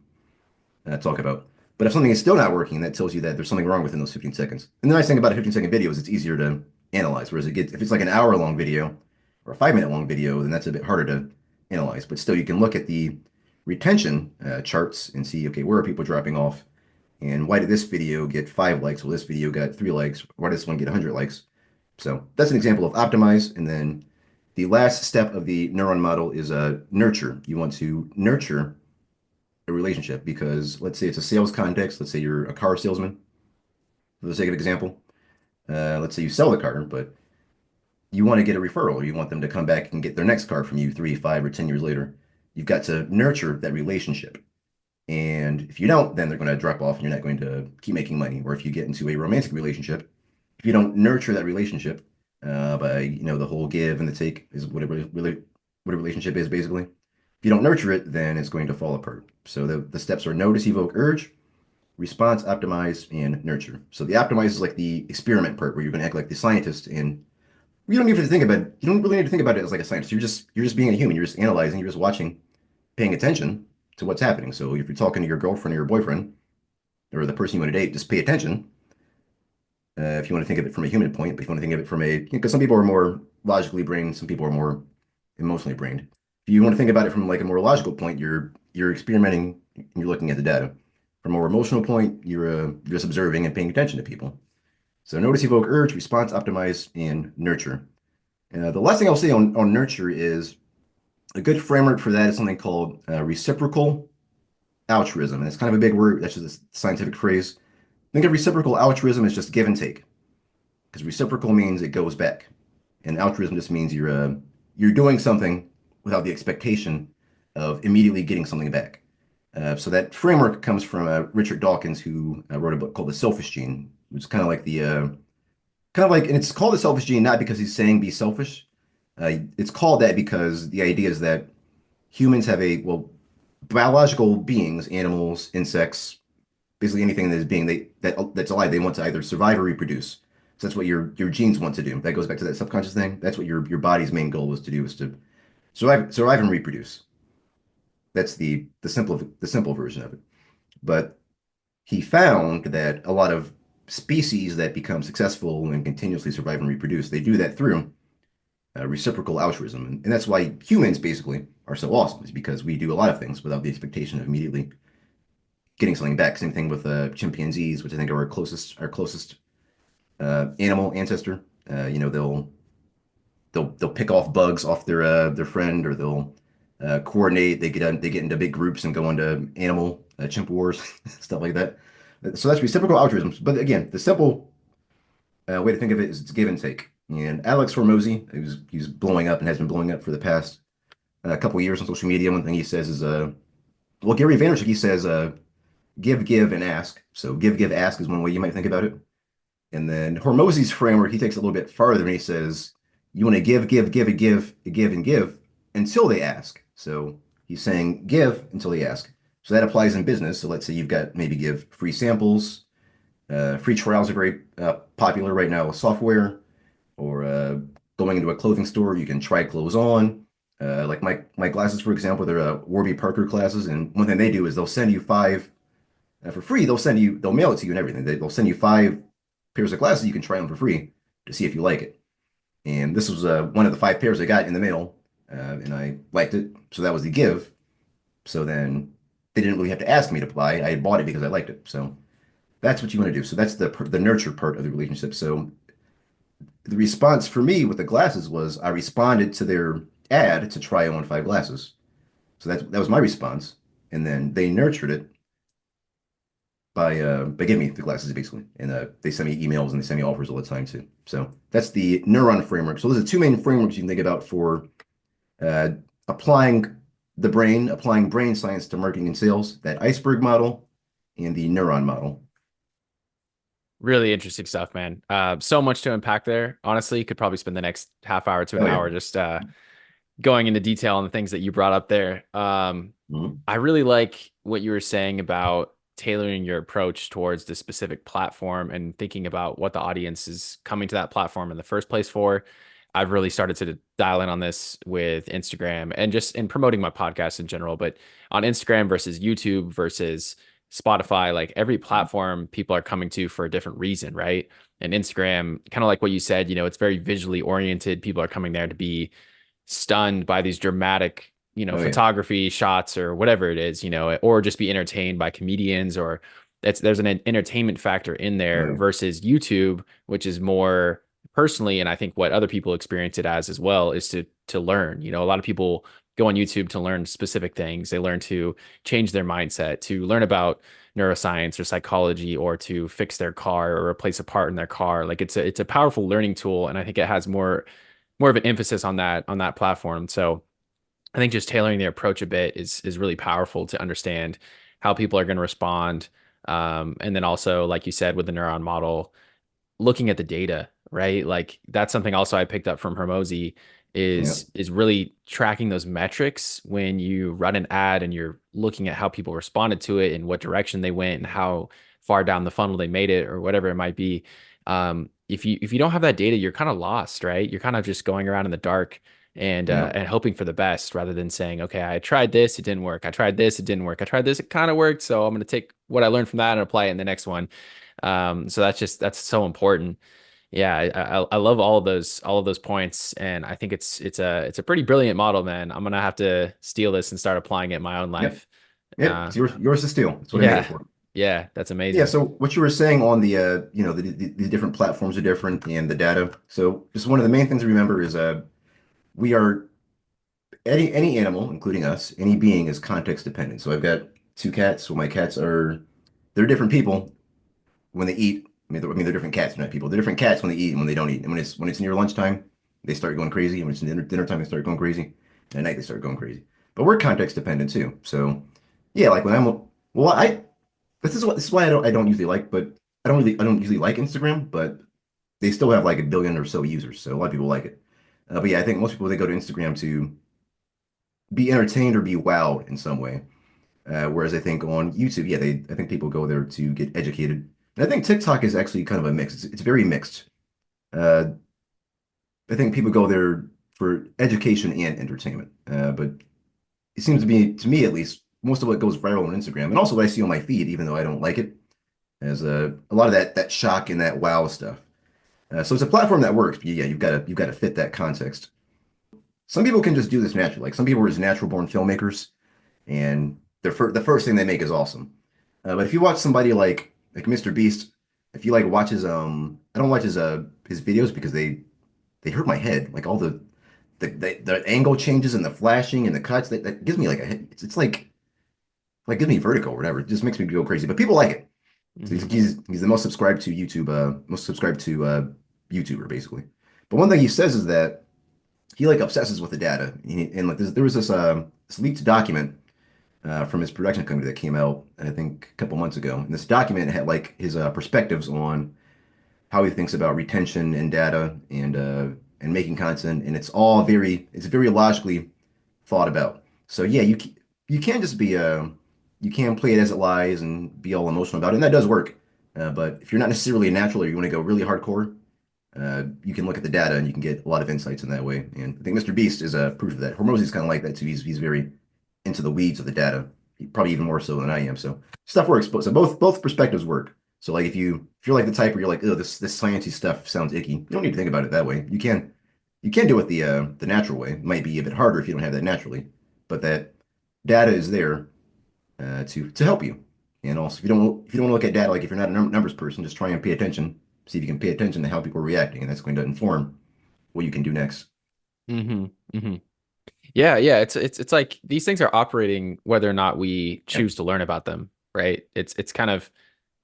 talk about. But if something is still not working, that tells you that there's something wrong within those 15 seconds. And the nice thing about a 15-second video is it's easier to analyze. Whereas if it's like an hour-long video or a 5-minute long video, then that's a bit harder to analyze. But still, you can look at the retention charts and see, okay, where are people dropping off? And why did this video get 5 likes? Well, this video got 3 likes. Why did this one get 100 likes? So that's an example of optimize. And then the last step of the neuron model is nurture. You want to nurture a relationship because let's say it's a sales context. Let's say you're a car salesman, for the sake of example. Let's say you sell the car, but you want to get a referral. You want them to come back and get their next car from you 3, 5, or 10 years later. You've got to nurture that relationship. And if you don't, then they're going to drop off and you're not going to keep making money. Or if you get into a romantic relationship, if you don't nurture that relationship by, the whole give and the take is what a relationship is basically. If you don't nurture it, then it's going to fall apart. So the steps are notice, evoke, urge, response, optimize, and nurture. So the optimize is like the experiment part where you're going to act like the scientist and you don't even think about it. You don't really need to think about it as like a scientist. You're just being a human. You're just analyzing. You're just watching, paying attention to what's happening. So if you're talking to your girlfriend or your boyfriend or the person you want to date, just pay attention. If you want to think of it from a human point, but if you want to think of it from because some people are more logically brained, some people are more emotionally brained. If you want to think about it from like a more logical point, you're experimenting, you're looking at the data. From a more emotional point, you're just observing and paying attention to people. So notice, evoke, urge, response, optimize, and nurture. The last thing I'll say on nurture is a good framework for that is something called reciprocal altruism. And it's kind of a big word. That's just a scientific phrase. Think of reciprocal altruism as just give and take, because reciprocal means it goes back, and altruism just means you're doing something without the expectation of immediately getting something back. So that framework comes from Richard Dawkins, who wrote a book called The Selfish Gene, which is and it's called The Selfish Gene not because he's saying be selfish. It's called that because the idea is that humans have biological beings, animals, insects, basically anything that is being that's alive, they want to either survive or reproduce. So that's what your genes want to do. That goes back to that subconscious thing. That's what your body's main goal is to do, is to survive and reproduce. That's the simple version of it. But he found that a lot of species that become successful and continuously survive and reproduce, they do that through reciprocal altruism. And that's why humans basically are so awesome, is because we do a lot of things without the expectation of immediately getting something back. Same thing with chimpanzees, which I think are our closest animal ancestor. They'll pick off bugs off their friend, or they'll coordinate. They get into big groups and go into animal chimp wars, stuff like that. So that's reciprocal altruism. But again, the simple way to think of it is it's give and take. And Alex Hormozy, he's blowing up and has been blowing up for the past couple of years on social media. One thing he says is, well, Gary Vaynerchuk, he says, give, and ask. So give, ask is one way you might think about it. And then Hormozy's framework, he takes it a little bit farther, and he says, you want to give until they ask. So he's saying give until they ask. So that applies in business. So let's say you've got, maybe give free samples. Free trials are very popular right now with software, or going into a clothing store, you can try clothes on. Like my glasses, for example, they're Warby Parker glasses, and one thing they do is they'll send you five for free. They'll mail it to you and everything. They'll send you five pairs of glasses. You can try them for free to see if you like it. And this was one of the five pairs I got in the mail, and I liked it. So that was the give. So then they didn't really have to ask me to buy. I bought it because I liked it. So that's what you want to do. So that's the nurture part of the relationship. So the response for me with the glasses was I responded to their ad to try on five glasses. So that was my response. And then they nurtured it by giving me the glasses basically. And they send me emails and they send me offers all the time too. So that's the neuron framework. So those are two main frameworks you can think about for uh, applying applying brain science to marketing and sales, that iceberg model and the neuron model. Really interesting stuff, man. So much to unpack there. Honestly, could probably spend the next half hour to an Oh yeah. hour just going into detail on the things that you brought up there. Mhm. I really like what you were saying about tailoring your approach towards the specific platform and thinking about what the audience is coming to that platform in the first place for. I've really started to dial in on this with Instagram and just in promoting my podcast in general, but on Instagram versus YouTube versus Spotify, like every platform people are coming to for a different reason, right? And Instagram, kind of like what you said, it's very visually oriented. People are coming there to be stunned by these dramatic, Oh yeah. photography shots or whatever it is, or just be entertained by comedians, or there's an entertainment factor in Oh there yeah. versus YouTube, which is more personally, and I think what other people experience it as well is to learn. A lot of people go on YouTube to learn specific things. They learn to change their mindset, to learn about neuroscience or psychology, or to fix their car or replace a part in their car. Like it's a powerful learning tool, and I think it has more of an emphasis on that platform. So I think just tailoring the approach a bit is really powerful to understand how people are going to respond. And then also, like you said, with the neuron model, looking at the data, right? Like that's something also I picked up from Hermosi Yeah. is really tracking those metrics when you run an ad and you're looking at how people responded to it and what direction they went and how far down the funnel they made it or whatever it might be. If you don't have that data, you're kind of lost, right? You're kind of just going around in the dark Yeah. and hoping for the best rather than saying, okay, I tried this, it didn't work. I tried this, it didn't work. I tried this, it kind of worked. So I'm going to take what I learned from that and apply it in the next one. So that's so important. Yeah, I love all of those points, and I think it's a pretty brilliant model, man. I'm gonna have to steal this and start applying it in my own Yep. life. Yep. Uh, It's yours to steal. That's what I made it yeah, for. yeah, that's Yeah, amazing. so what you were saying on the different platforms are different and the data. So just one of the main things to remember is we are any animal, including us, any being is context dependent. So I've got two cats. Well, my cats they're different people when they eat. They're different cats, not people. They're different cats when they eat and when they don't eat. And when it's near lunchtime, they start going crazy. And when it's dinner time, they start going crazy. And at night they start going crazy. But we're context dependent too. So yeah, like when I'm well, I this is why I don't usually I don't usually like Instagram, but they still have like a billion or so users, so a lot of people like it. But yeah, I think most people they go to Instagram to be entertained or be wowed in some way. Whereas I think on YouTube, yeah, I think people go there to get educated. And I think TikTok is actually kind of a mix. It's very mixed. Uh, I think people go there for education and entertainment. But it seems to be, to me at least, most of what goes viral on Instagram, and also what I see on my feed, even though I don't like it, is a lot of that shock and that wow stuff. So it's a platform that works, but yeah, you've got to fit that context. Some people can just do this naturally. Like some people are just natural born filmmakers, and the first thing they make is awesome. But if you watch somebody like Mr. Beast, if you like watch his I don't watch his videos because they hurt my head. Like all the angle changes and the flashing and the cuts that gives me like a head. It's like gives me vertigo or whatever. It just makes me go crazy. But people like it. So Hmm. he's the most subscribed to YouTube, most subscribed to YouTuber basically. But one thing he says is that he like obsesses with the data, and like there was this leaked document from his production company that came out I think a couple months ago. And this document had like his perspectives on how he thinks about retention and data and making content, and it's very logically thought about. So yeah, you can just be you can play it as it lies and be all emotional about it, and that does work. But if you're not necessarily a natural or you want to go really hardcore, you can look at the data and you can get a lot of insights in that way. And I think Mr. Beast is a proof of that. Hormozy's kind of like that too. He's very into the weeds of the data, probably even more so than I am. So stuff works. So both perspectives work. So like if you're like the type where you're like, oh, this sciencey stuff sounds icky, you don't need to think about it that way. You can do it the natural way. It might be a bit harder if you don't have that naturally, but that data is there to help you. And also, if you don't want to look at data, like if you're not a numbers person, just try and pay attention. See if you can pay attention to how people are reacting, and that's going to inform what you can do next. Hmm. Hmm. Yeah, yeah. It's like these things are operating whether or not we Yeah, choose to learn about them, right? It's kind of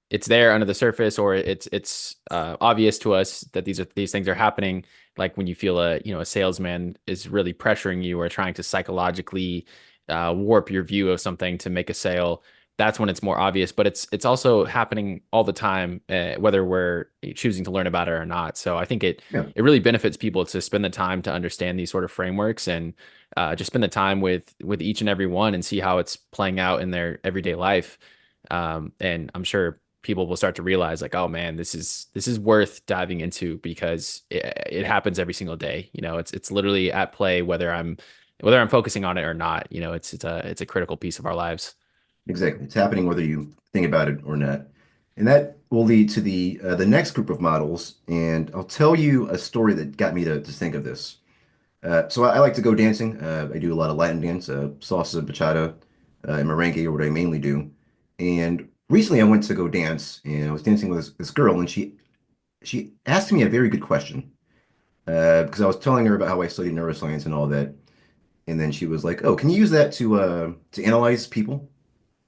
it's there under the surface, or it's obvious to us that these things are happening. Like when you feel a salesman is really pressuring you or trying to psychologically warp your view of something to make a sale. That's when it's more obvious, but it's also happening all the time, whether we're choosing to learn about it or not. So I think yeah, it really benefits people to spend the time to understand these sort of frameworks and just spend the time with each and every one and see how it's playing out in their everyday life. And I'm sure people will start to realize like, oh man, this is worth diving into because it happens every single day. It's literally at play whether I'm focusing on it or not. It's a critical piece of our lives. exactly. It's happening whether you think about it or not, and that will lead to the next group of models. And I'll tell you a story that got me to think of this. So I like to go dancing. I do a lot of Latin dance, salsa, bachata, and merengue are what I mainly do. And recently I went to go dance, and I was dancing with this girl, and she asked me a very good question. Because I was telling her about how I studied neuroscience and all that, and then she was like, "Oh, can you use that to analyze people?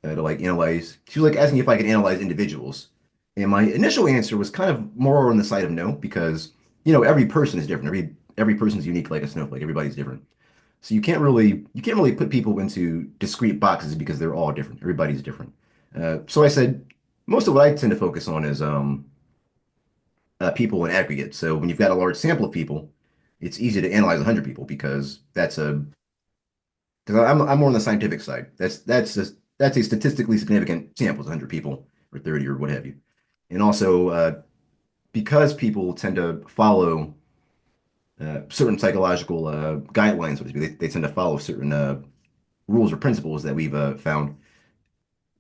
To like analyze?" She was like asking if I could analyze individuals, and my initial answer was kind of more on the side of no, because every person is different. Every person's unique like a snowflake. Everybody's different. So you can't really put people into discrete boxes because they're all different. Everybody's different. So I said most of what I tend to focus on is people in aggregate. So when you've got a large sample of people, it's easy to analyze 100 people because I'm more on the scientific side. That's a statistically significant sample, 100 people or 30 or what have you. And also because people tend to follow certain psychological guidelines, so to speak, they tend to follow certain rules or principles that we've found.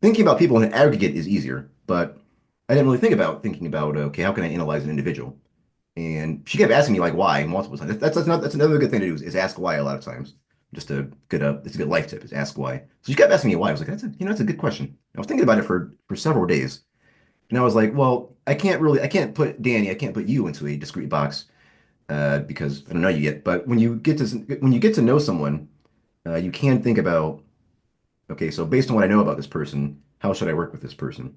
Thinking about people in aggregate is easier, but I didn't really think about thinking about okay, how can I analyze an individual? And she kept asking me like why multiple times. That's another good thing to do is ask why a lot of times. Just a good it's a good life tip is ask why. So she kept asking me why. I was like, that's a good question. I was thinking about it for several days. And I was like, well, I can't put Danny, I can't put you into a discrete box because I don't know you yet. But when you get to know someone, you can think about, okay, so based on what I know about this person, how should I work with this person?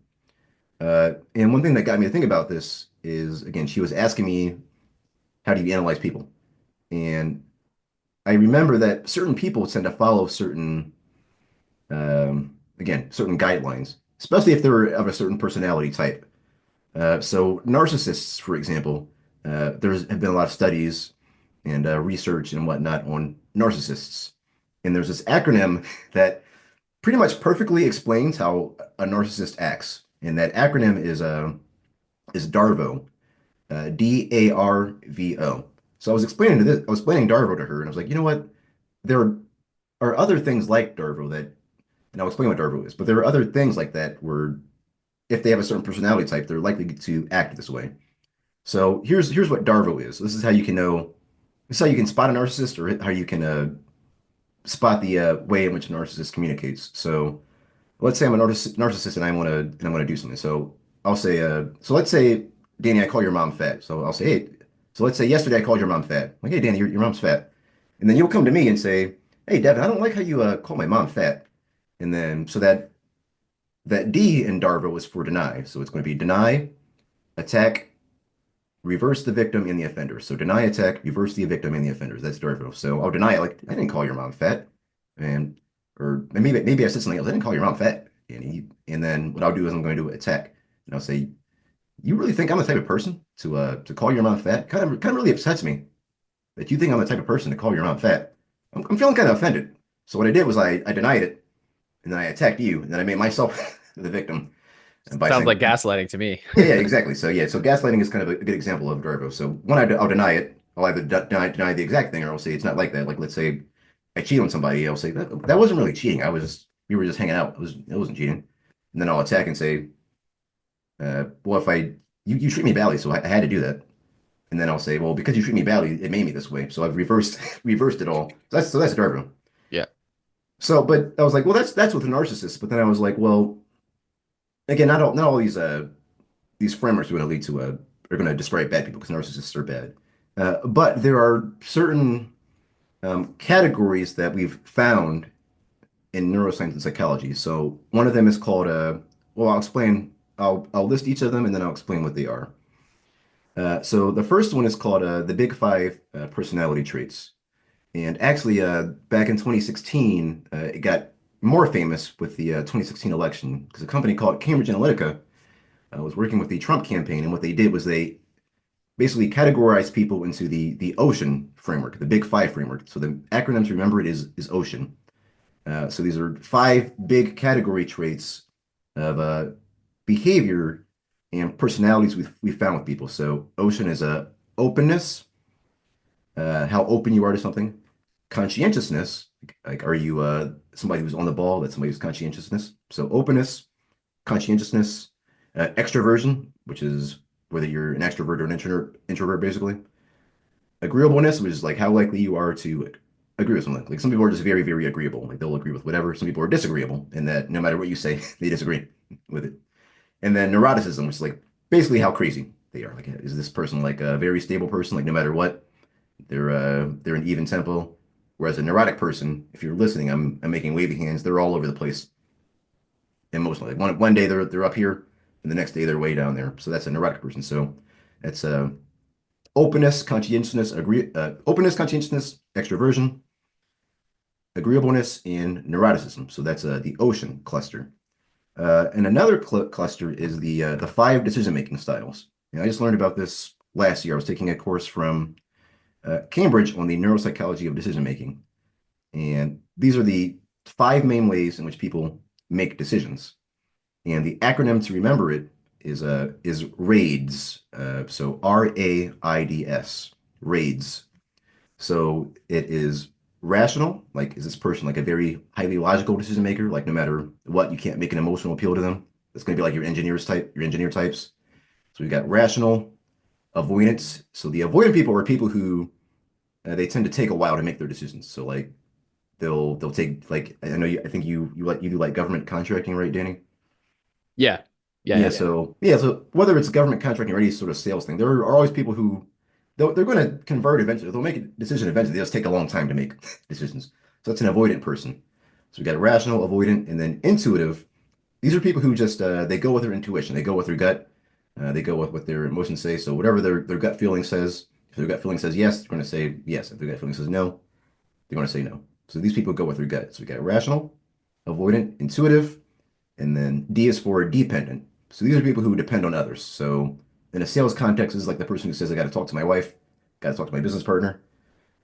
And one thing that got me to think about this is, again, she was asking me, how do you analyze people? And I remember that certain people tend to follow again, certain guidelines, especially if they're of a certain personality type. So narcissists, for example, there's have been a lot of studies and research and whatnot on narcissists. And there's this acronym that pretty much perfectly explains how a narcissist acts. And that acronym is DARVO, DARVO. So I was explaining DARVO to her, and I was like, you know what? There are other things like DARVO that, and I'll explain what DARVO is, but there are other things like that where if they have a certain personality type, they're likely to act this way. So here's what DARVO is. This is how you can know. This is how you can spot a narcissist, or how you can spot the way in which a narcissist communicates. So let's say I'm a narcissist and I want to do something. So I'll say, so let's say, Danny, I call your mom fat. So I'll say, hey, so let's say yesterday I called your mom fat. Like, hey, Danny, your mom's fat. And then you'll come to me and say, hey, Devin, I don't like how you call my mom fat. And then so that D in Darvo is for deny. So it's going to be deny, attack, reverse the victim and the offender. So deny, attack, reverse the victim and the offenders. That's Darvo. So I'll deny it, like I didn't call your mom fat, and or maybe I said something else. I didn't call your mom fat, and then what I'll do is I'm going to attack, and I'll say, you really think I'm the type of person to call your mom fat? Kind of really upsets me that you think I'm the type of person to call your mom fat. I'm feeling kind of offended. So what I did was I denied it, and then I attacked you, and then I made myself the victim, and by Sounds like saying, gaslighting to me. yeah, exactly. So yeah, so gaslighting is kind of a good example of Darvo. So when I'll deny it, I'll either deny the exact thing, or I'll say it's not like that. Like let's say I cheat on somebody, I'll say that wasn't really cheating. We were just hanging out. It wasn't cheating. And then I'll attack and say, well, if you treat me badly, so I had to do that. And then I'll say, well, because you treat me badly, it made me this way. So I've reversed reversed it all. So that's Darvo. Yeah. So, but I was like, well, that's with a narcissist. But then I was like, well, again, not all these frameworks are going to lead to are going to describe bad people because narcissists are bad. But there are certain categories that we've found in neuroscience and psychology. So one of them is called well, I'll explain. I'll list each of them and then I'll explain what they are. So the first one is called the Big Five personality traits. And actually, back in 2016, it got more famous with the 2016 election because a company called Cambridge Analytica was working with the Trump campaign, and what they did was they basically categorized people into the Ocean framework, the Big Five framework. So the acronym to remember it is Ocean. So these are five big category traits of behavior and personalities we found with people. So Ocean is a openness, how open you are to something, conscientiousness, like are you somebody who's on the ball, that's somebody who's conscientiousness. So openness, conscientiousness, extroversion, which is whether you're an extrovert or an introvert, basically. Agreeableness, which is like how likely you are to agree with something. Like some people are just very, very agreeable. Like they'll agree with whatever. Some people are disagreeable, and that no matter what you say, they disagree with it. And then neuroticism, which is like basically how crazy they are. Like, is this person like a very stable person? Like no matter what, they're an even tempo. Whereas a neurotic person, if you're listening, I'm making wavy hands. They're all over the place emotionally. Like one day they're up here, and the next day they're way down there. So that's a neurotic person. So that's openness, conscientiousness, extroversion, agreeableness, and neuroticism. So that's the ocean cluster. And another cluster is the five decision-making styles. I just learned about this last year. I was taking a course from Cambridge on the neuropsychology of decision making, and these are the five main ways in which people make decisions. And the acronym to remember it is RAIDS. So RAIDS, RAIDS. So it is rational, like is this person like a very highly logical decision maker? Like no matter what, you can't make an emotional appeal to them. It's going to be like your engineer types. So we got rational, avoidance. So the avoidant people are people who they tend to take a while to make their decisions. So like they'll take like I know I think you do like government contracting, right, Danny? Yeah. Yeah. Yeah, Yeah. so whether it's government contracting or any sort of sales thing, there are always people who they're going to convert eventually. They'll make a decision eventually. They just take a long time to make decisions. So that's an avoidant person. So we got rational, avoidant, and then intuitive. These are people who just they go with their intuition. They go with their gut. They go with what their emotions say. So whatever their gut feeling says, if their gut feeling says yes, they're going to say yes. If their gut feeling says no, they're going to say no. So these people go with their gut. So we got rational, avoidant, intuitive, and then D is for dependent. So these are people who depend on others. So in a sales context, this is like the person who says, I got to talk to my wife, got to talk to my business partner.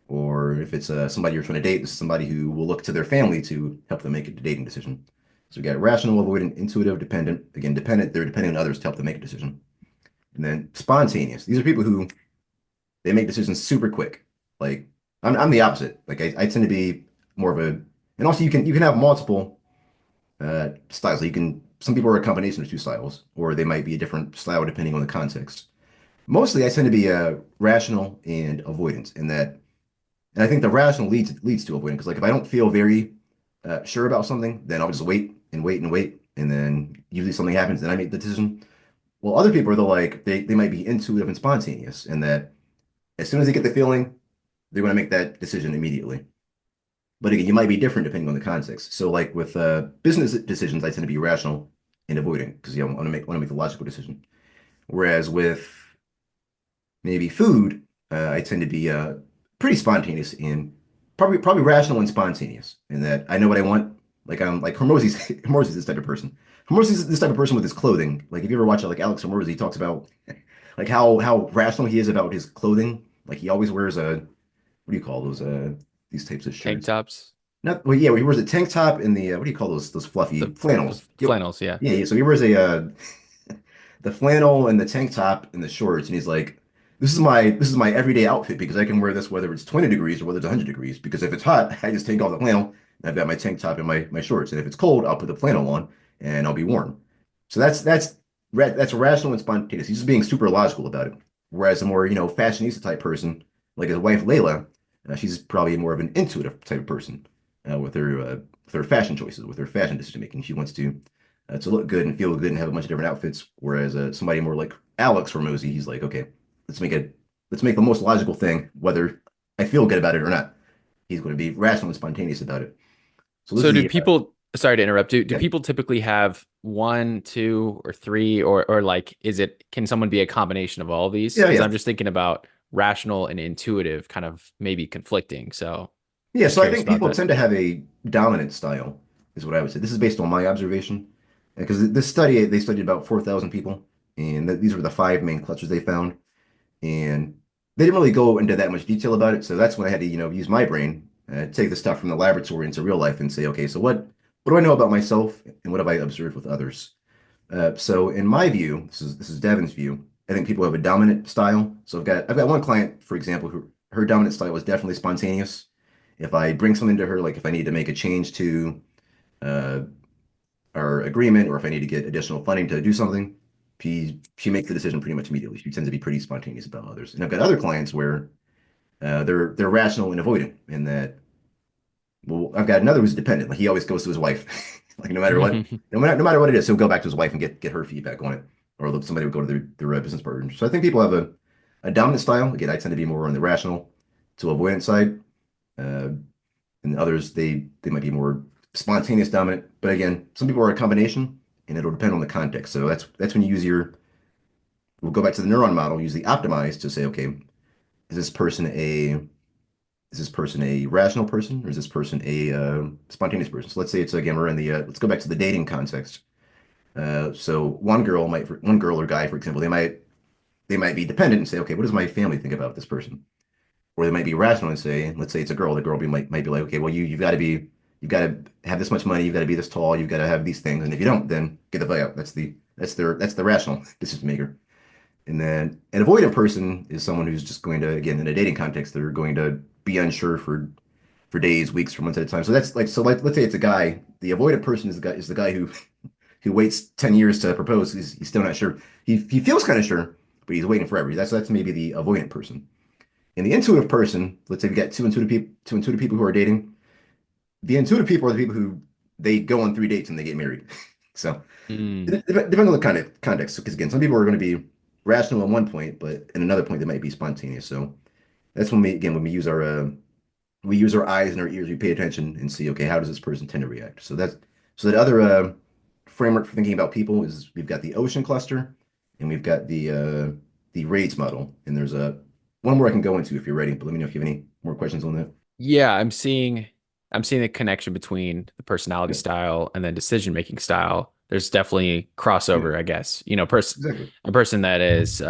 Or if it's somebody you're trying to date, this is somebody who will look to their family to help them make a dating decision. So we got rational, avoidant, intuitive, dependent. Again, dependent, they're depending on others to help them make a decision. And then spontaneous. These are people who they make decisions super quick. Like I'm the opposite. Like I tend to be more of a, and also you can have multiple styles. Like you can some people are a combination of two styles, or they might be a different style depending on the context. Mostly, I tend to be rational and avoidant in that, and I think the rational leads to avoidant because like if I don't feel very sure about something, then I'll just wait and wait and wait, and then usually something happens, and I make the decision. Well, other people are the like they might be intuitive and spontaneous in that as soon as they get the feeling, they're going to make that decision immediately. But again, you might be different depending on the context. So, like with business decisions, I tend to be rational and avoiding because I want to make the logical decision. Whereas with maybe food, I tend to be pretty spontaneous and probably rational and spontaneous in that I know what I want. Like I'm like Hormozy's Hormozy's this type of person. Hormozy's this type of person with his clothing. Like if you ever watch like Alex Hormozy, he talks about like how rational he is about his clothing. Like he always wears a what do you call those these types of Tank shirts? tops, Not well, yeah. He wears a tank top and the what do you call those fluffy the flannels? Yep. flannels. Yeah. Yeah, yeah. So he wears a the flannel and the tank top and the shorts, and he's like, "This is my everyday outfit because I can wear this whether it's 20 degrees or whether it's 100 degrees. Because if it's hot, I just take off the flannel and I've got my tank top and my shorts, and if it's cold, I'll put the flannel on and I'll be warm." So that's rational and spontaneous. He's just being super logical about it. Whereas a more fashionista type person, like his wife Layla, she's probably more of an intuitive type of person with her fashion choices, with her fashion decision making. She wants to look good and feel good and have a bunch of different outfits. Whereas somebody more like Alex Ramosi, he's like, okay, let's make it, let's make the most logical thing, whether I feel good about it or not. He's going to be rational and spontaneous about it. So this is So do the people, sorry to interrupt, do yeah, people typically have one, two, or three, or like, can someone be a combination of all of these? yeah, Because yeah, I'm just thinking about rational and intuitive kind of maybe conflicting. So yeah. just So I curious think about people that. tend to have a dominant style, is what I would say. This is based on my observation, because this study they studied about 4,000 people, and these were the five main clusters they found. And they didn't really go into that much detail about it. So that's when I had to, use my brain, take the stuff from the laboratory into real life and say, okay, so what do I know about myself and what have I observed with others? So in my view, this is Devin's view. I think people have a dominant style. So I've got one client, for example, who her dominant style was definitely spontaneous. If I bring something to her, like if I need to make a change to uh, our agreement or if I need to get additional funding to do something, she makes the decision pretty much immediately. She tends to be pretty spontaneous about others. And I've got other clients where they're rational and avoidant in that. Well, I've got another who's dependent. Like he always goes to his wife, like no matter what, no matter what it is, he'll go back to his wife and get her feedback on it, or somebody would go to their business partner. So I think people have a dominant style. Again, I tend to be more on the rational to avoidant side, uh, and others they might be more spontaneous dominant. But again, some people are a combination, and it'll depend on the context. So that's when you use your we'll go back to the neuron model, use the optimize to say, okay, is this person a is this person a rational person or is this person a spontaneous person? So let's say it's again we're in the let's go back to the dating context. So one girl or guy, for example, they might be dependent and say, okay, what does my family think about this person? Or they might be rational and say, let's say it's a girl, the girl might be like, okay, well you've got to have this much money, you've got to be this tall, you've got to have these things, and if you don't, then get the fuck out. That's the rational decision maker. And then an avoidant person is someone who's just going to, again, in a dating context, they're going to be unsure for days, weeks, for months at a time. So that's like, so like, let's say it's a guy. The avoidant person is the guy who waits 10 years to propose. He's still not sure. He feels kind of sure, but he's waiting forever. That's maybe the avoidant person. And the intuitive person, let's say we got two intuitive people who are dating. The intuitive people are the people who they go on 3 dates and they get married. So Mm. depending on the kind of context, because again, some people are going to be rational at one point, but in another point they might be spontaneous. So that's when we use our eyes and our ears, we pay attention and see, okay, how does this person tend to react? So that other framework for thinking about people is we've got the ocean cluster and we've got the raids model, and there's a one more I can go into if you're ready, but let me know if you have any more questions on that. Yeah, I'm seeing a connection between the personality Yeah, style and then decision making style. There's definitely yeah, crossover, I guess. exactly. A person that is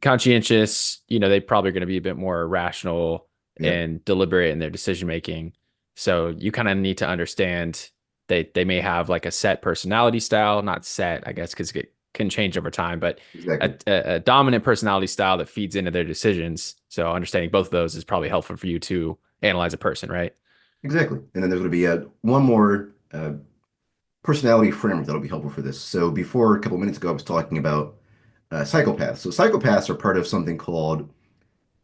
conscientious, they probably going to be a bit more rational Yeah, and deliberate in their decision making. So you kind of need to understand they may have like a set personality style, not set, I guess, because it can change over time, but exactly. a dominant personality style that feeds into their decisions. So understanding both of those is probably helpful for you to analyze a person, right? Exactly. And then there's going to be one more personality framework that'll be helpful for this. So before a couple of minutes ago, I was talking about psychopaths. So psychopaths are part of something called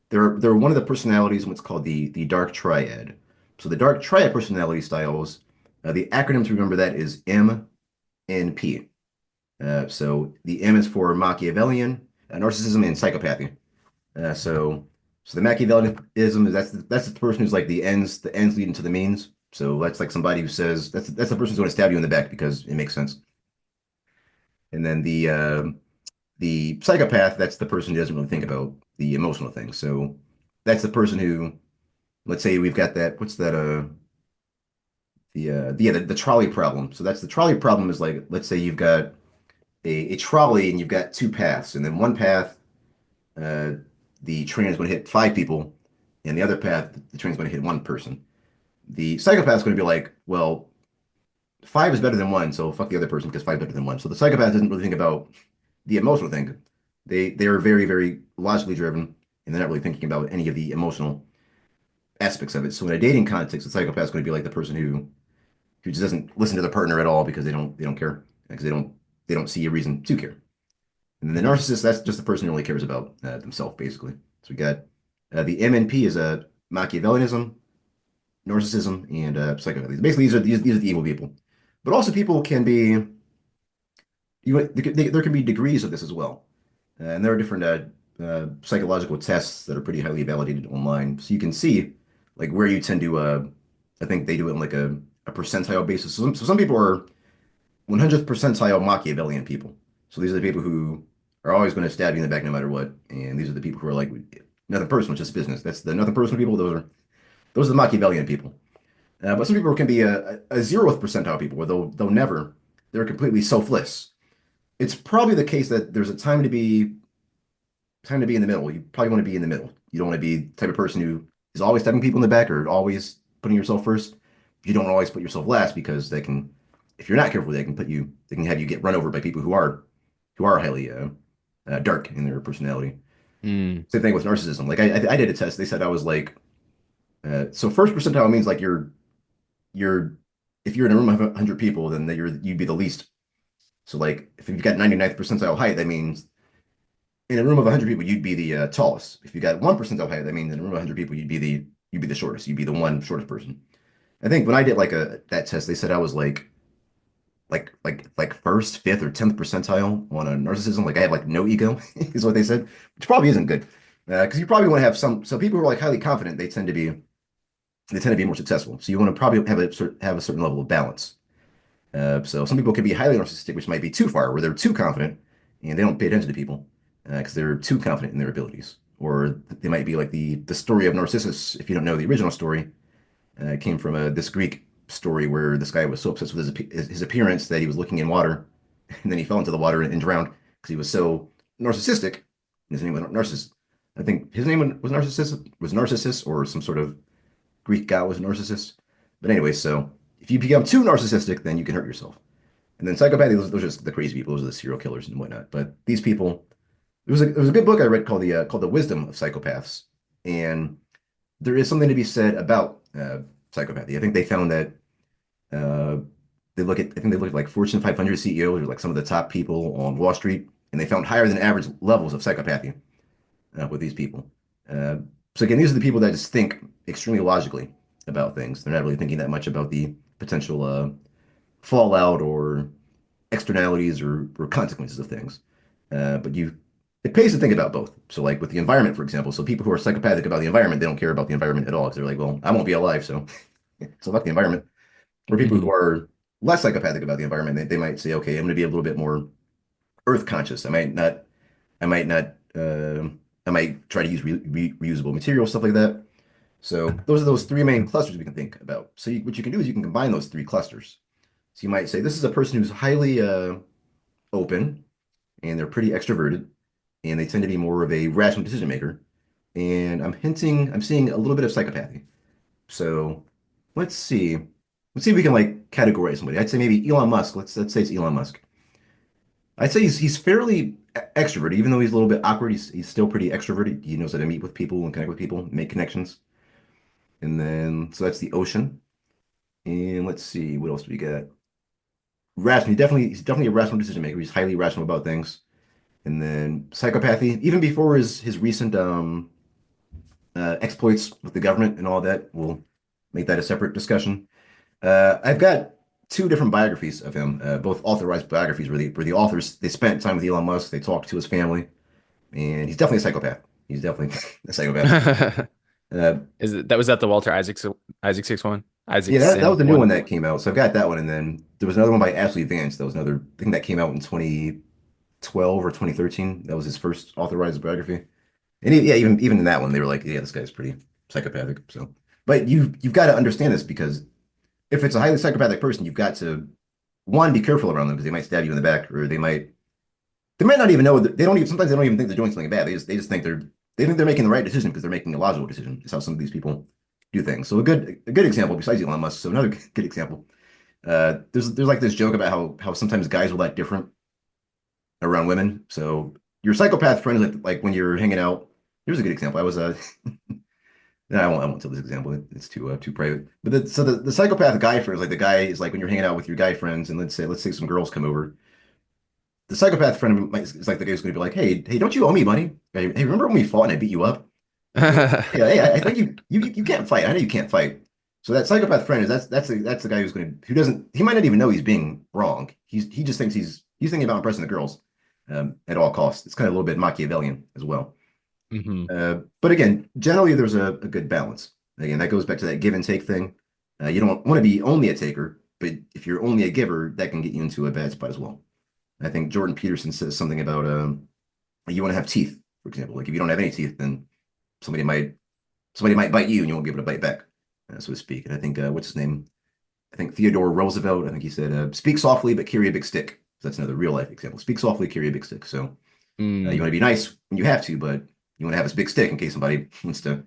they're one of the personalities in what's called the dark triad. So the dark triad personality styles, the acronym to remember that is MNP. So the M is for Machiavellian, narcissism, and psychopathy. So the Machiavellianism is that's the person who's like the ends leading to the means. So that's like somebody who says that's the person who's going to stab you in the back because it makes sense. And then the psychopath, that's the person who doesn't really think about the emotional things. So that's the person who, let's say we've got that, what's that, the trolley problem. So that's the trolley problem is like, let's say you've got a trolley and you've got two paths, and then one path, uh, the train is going to hit five people, and the other path, the train is going to hit one person. The psychopath is going to be like, well, five is better than one, so fuck the other person because five is better than one. So the psychopath doesn't really think about the emotional thing. They are very, very logically driven, and they're not really thinking about any of the emotional aspects of it. So in a dating context, the psychopath is going to be like the person who just doesn't listen to their partner at all because they don't care because they don't see a reason to care. And then the Hmm. narcissist, that's just the person who only cares about themselves, basically. So we got the MNP is a Machiavellianism, narcissism, and psychopathy. Basically, these are the evil people. But also, people can be there can be degrees of this as well, and there are different psychological tests that are pretty highly validated online, so you can see like where you tend to. I think they do it on like a percentile basis. So some people are 100th percentile Machiavellian people. So these are the people who are always going to stab you in the back no matter what. And these are the people who are like nothing personal, just business. That's the nothing personal people. Those are the Machiavellian people. But some people can be a 0th percentile people where they'll never they're completely selfless. It's probably the case that there's a time to be in the middle. You probably want to be in the middle. You don't want to be the type of person who is always stabbing people in the back or always putting yourself first. You don't always put yourself last because they can, if you're not careful, they can have you get run over by people who are highly dark in their personality. Mm. Same thing with narcissism. Like I did a test. They said I was like, so first percentile means like you're if you're in a room of 100 people, then you'd be the least. So like if you've got 99th percentile height, that means in a room of 100 people, you'd be the tallest. If you got 1% of height, that means in a room of 100 people, you'd be the shortest. You'd be the one shortest person. I think when I did like a that test, they said I was like first, fifth, or 10th percentile on a narcissism. Like I have like no ego, is what they said, which probably isn't good. Because you probably want to have some. So people who are like highly confident, they tend to be more successful. So you want to probably have a certain level of balance. So some people can be highly narcissistic, which might be too far, where they're too confident and they don't pay attention to people because they're too confident in their abilities. Or they might be like the story of Narcissus. If you don't know the original story, it came from this Greek story where this guy was so obsessed with his appearance that he was looking in water, and then he fell into the water and drowned because he was so narcissistic. His name was Narcissus. I think his name was Narcissus, or some sort of Greek god was Narcissus. But anyway, so if you become too narcissistic, then you can hurt yourself. And then psychopathy, those are just the crazy people. Those are the serial killers and whatnot. But these people, there was a good book I read called The Wisdom of Psychopaths, and there is something to be said about psychopathy. I think they found that uh, they look at like Fortune 500 CEOs or like some of the top people on Wall Street, and they found higher than average levels of psychopathy with these people. Uh, so again, these are the people that just think extremely logically about things. They're not really thinking that much about the potential fallout or externalities or consequences of things. But it pays to think about both. So like with the environment, for example, so people who are psychopathic about the environment, they don't care about the environment at all because they're like, well, I won't be alive, so fuck the environment. Or people who Hmm. are less psychopathic about the environment, they might say, okay, I'm going to be a little bit more earth conscious. I might not, I might try to use reusable materials, stuff like that. So those are those three main clusters we can think about. So what you can do is you can combine those three clusters. So you might say this is a person who's highly open and they're pretty extroverted and they tend to be more of a rational decision maker. and I'm seeing a little bit of psychopathy. So let's see. Let's see if we can like categorize somebody. I'd say maybe Elon Musk. Let's say it's Elon Musk. I'd say he's fairly extroverted, even though he's a little bit awkward. He's still pretty extroverted. He knows how to meet with people and connect with people, make connections. And then so that's the ocean. And let's see what else do we got. Rational. He's definitely a rational decision maker. He's highly rational about things. And then psychopathy, even before his recent exploits with the government and all that. We'll make that a separate discussion. I've got two different biographies of him, both authorized biographies where the authors they spent time with Elon Musk, they talked to his family, and he's definitely a psychopath. He's definitely a psychopath. Uh, Was that the Walter Isaacson one? yeah, that was Isaacson the new one? one that came out. So I've got that one, and then there was another one by Ashley Vance. That was another thing that came out in 2012 or 2013. That was his first authorized biography. And yeah, even in that one, they were like, yeah, this guy's pretty psychopathic. So, but you've got to understand this because if it's a highly psychopathic person, you've got to one be careful around them because they might stab you in the back, or they might not even know they don't even sometimes they don't even think they're doing something bad. They just think they're making the right decision because they're making a logical decision. It's how some of these people do things. So a good example besides Elon Musk. So another good example. There's like this joke about how sometimes guys will act different around women. So your psychopath friend is like when you're hanging out. Here's a good example. I was no, I won't tell this example. It's too private. But the psychopath guy friend is like the guy is like when you're hanging out with your guy friends and let's say some girls come over. The psychopath friend is like the guy who's going to be like, hey, don't you owe me money? Hey, remember when we fought and I beat you up? Or, hey, I think you can't fight. I know you can't fight. So that psychopath friend is that's the guy who doesn't he might not even know he's being wrong. He just thinks he's thinking about impressing the girls at all costs. It's kind of a little bit Machiavellian as well. Hmm. But again, generally there's a good balance. Again, that goes back to that give and take thing. You don't want to be only a taker, but if you're only a giver, that can get you into a bad spot as well. I think Jordan Peterson says something about you want to have teeth, for example. Like if you don't have any teeth, then somebody might somebody might bite you and you won't be able to bite back, so to speak. And I think what's his name? I think Theodore Roosevelt. I think he said, "Speak softly, but carry a big stick." So that's another real life example. Speak softly, carry a big stick. So you want to be nice when you have to, but you want to have this big stick in case somebody wants to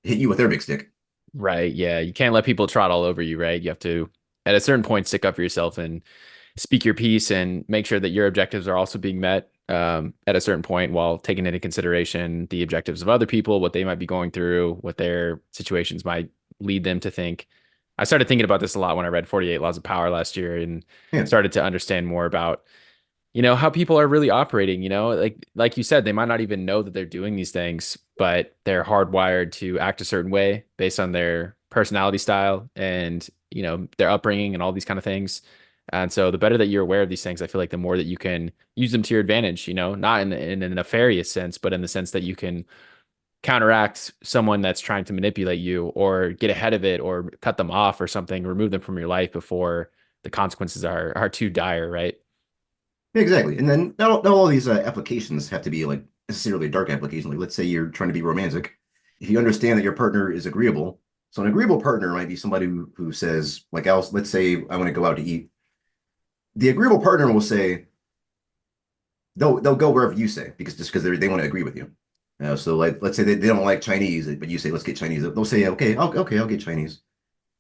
hit you with their big stick. Right. Yeah. You can't let people trot all over you, right? You have to, at a certain point, stick up for yourself and speak your piece and make sure that your objectives are also being met at a certain point while taking into consideration the objectives of other people, what they might be going through, what their situations might lead them to think. I started thinking about this a lot when I read 48 Laws of Power last year and Yeah, started to understand more about how people are really operating, like you said, they might not even know that they're doing these things, but they're hardwired to act a certain way based on their personality style and, their upbringing and all these kind of things. And so the better that you're aware of these things, I feel like the more that you can use them to your advantage, not in a nefarious sense, but in the sense that you can counteract someone that's trying to manipulate you or get ahead of it or cut them off or something, remove them from your life before the consequences are too dire, right? exactly. And then not all these applications have to be like necessarily dark applications. Like let's say you're trying to be romantic. If you understand that your partner is agreeable, so an agreeable partner might be somebody who says, like, let's say I want to go out to eat. The agreeable partner will say they'll go wherever you say because they want to agree with you. So like let's say they don't like Chinese, but you say let's get Chinese. They'll say okay, I'll get Chinese.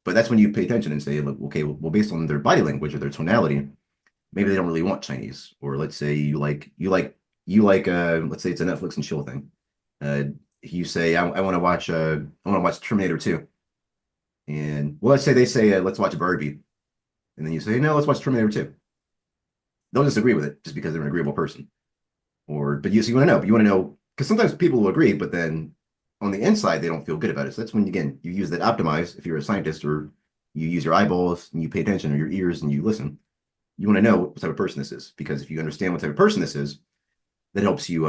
But that's when you pay attention and say, look, okay, well, based on their body language or their tonality, maybe they don't really want Chinese. Or let's say let's say it's a Netflix and chill thing. Uh, you say I want to watch Terminator 2. And well, let's say they say let's watch Barbie. And then you say, no, let's watch Terminator 2. They'll disagree with it just because they're an agreeable person. So you want to know, but you want to know because sometimes people will agree, but then on the inside they don't feel good about it. So that's when again you use that optimize if you're a scientist or you use your eyeballs and you pay attention or your ears and you listen. You want to know what type of person this is because if you understand what type of person this is, that helps you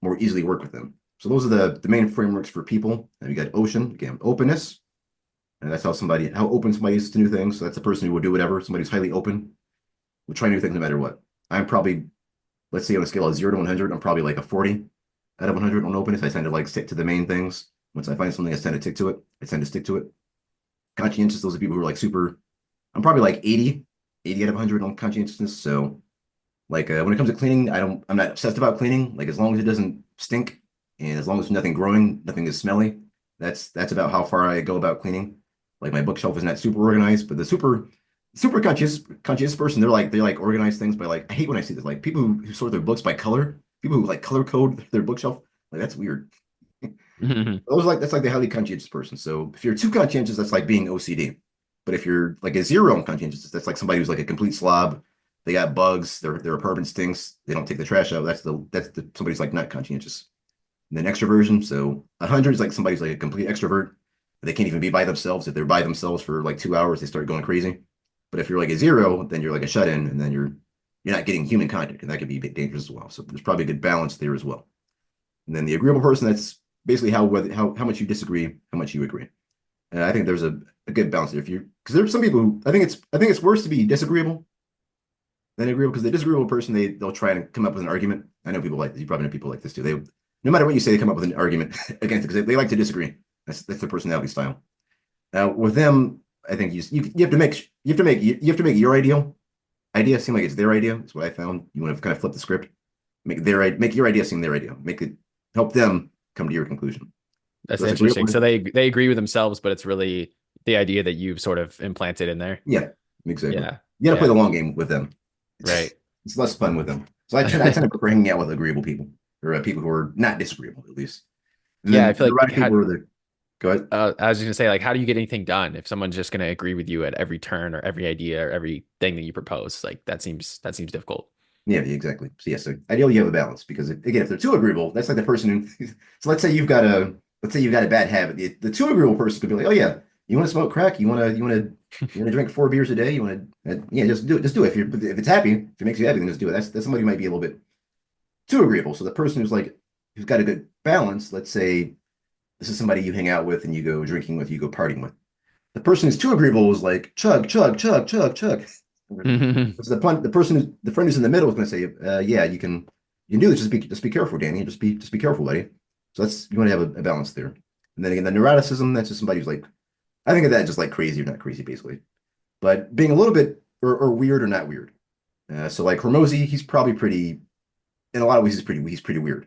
more easily work with them. So those are the main frameworks for people. And you got ocean, again, openness. And that's how open somebody is to new things. So that's a person who will do whatever. Somebody who's highly open will try new things no matter what. I'm probably, let's say on a scale of 0 to 100, I'm probably like a 40 out of 100 on openness. I tend to like stick to the main things. Once I find something, I tend to stick to it. I tend to stick to it. Conscientious, those are people who are like super, I'm probably like 80 out of 100 on conscientiousness. So like when it comes to cleaning, I'm not obsessed about cleaning. Like as long as it doesn't stink and as long as nothing growing, nothing is smelly, that's about how far I go about cleaning. Like my bookshelf is not super organized, but the super conscientious person, they like organize things by like I hate when I see this like people who sort their books by color, people who like color code their bookshelf. Like that's weird. That's like the highly conscientious person. So if you're too conscientious, that's like being OCD. But if you're like a zero on conscientious, that's like somebody who's like a complete slob. They got bugs. Their apartment stinks. They don't take the trash out. That's the somebody's like not conscientious. And then extroversion. So 100 is like somebody's like a complete extrovert. They can't even be by themselves. If they're by themselves for like 2 hours, they start going crazy. But if you're like a zero, then you're like a shut in, and then you're not getting human contact, and that can be a bit dangerous as well. So there's probably a good balance there as well. And then the agreeable person, that's basically how much you disagree, how much you agree. And I think there's a good balance there. If you because there's some people who I think it's worse to be disagreeable than agreeable because the disagreeable person they'll try and come up with an argument. I know people like you probably know people like this too. They no matter what you say, they come up with an argument against it because they like to disagree. That's their personality style. Now with them, I think you have to make your idea seem like it's their idea. That's what I found. You want to kind of flip the script, make your idea seem their idea, make it help them come to your conclusion. That's So that's agreeable. interesting. So they agree with themselves, but it's really the idea that you've sort of implanted in there. Yeah, exactly. Yeah. You got to play Yeah. the long game with them. Right. It's less fun with them. So I tend to prefer hanging out with agreeable people or people who are not disagreeable at least. And Yeah. I then feel the like right people are the go ahead. I was just gonna say, like, how do you get anything done if someone's just gonna agree with you at every turn or every idea or everything that you propose? Like that seems difficult. Yeah, exactly. So yeah, so ideally you have a balance because if they're too agreeable, that's like the person who. So let's say you've got a bad habit. The too agreeable person could be like, oh yeah, you want to smoke crack? You want to drink 4 beers a day? You want to yeah, just do it. Just do it. If it's happy, if it makes you happy, then just do it. That's somebody who might be a little bit too agreeable. So the person who's got a good balance. Let's say this is somebody you hang out with and you go drinking with, you go partying with. The person who's too agreeable is like chug, chug, chug, chug, chug. So the friend who's in the middle is going to say, yeah, you can do this. Just be careful, Danny. Just be careful, buddy. So you want to have a balance there. And then again, the neuroticism, that's just somebody who's like, I think of that just like crazy or not crazy, basically. But being a little bit or weird or not weird. So like Hormozy, he's probably pretty, in a lot of ways, he's pretty weird.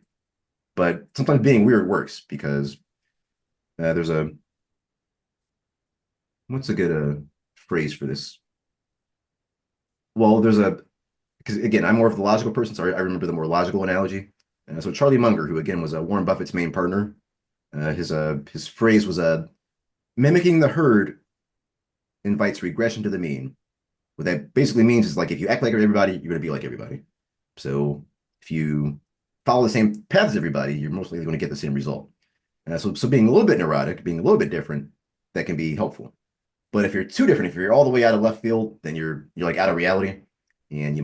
But sometimes being weird works because there's what's a good phrase for this? Well, because again, I'm more of the logical person, so I remember the more logical analogy. So Charlie Munger, who again was Warren Buffett's main partner, his phrase was mimicking the herd invites regression to the mean. What that basically means is like if you act like everybody, you're going to be like everybody. So if you follow the same path as everybody, you're most likely going to get the same result. So being a little bit neurotic, being a little bit different, that can be helpful. But if you're too different, if you're all the way out of left field, then you're like out of reality, and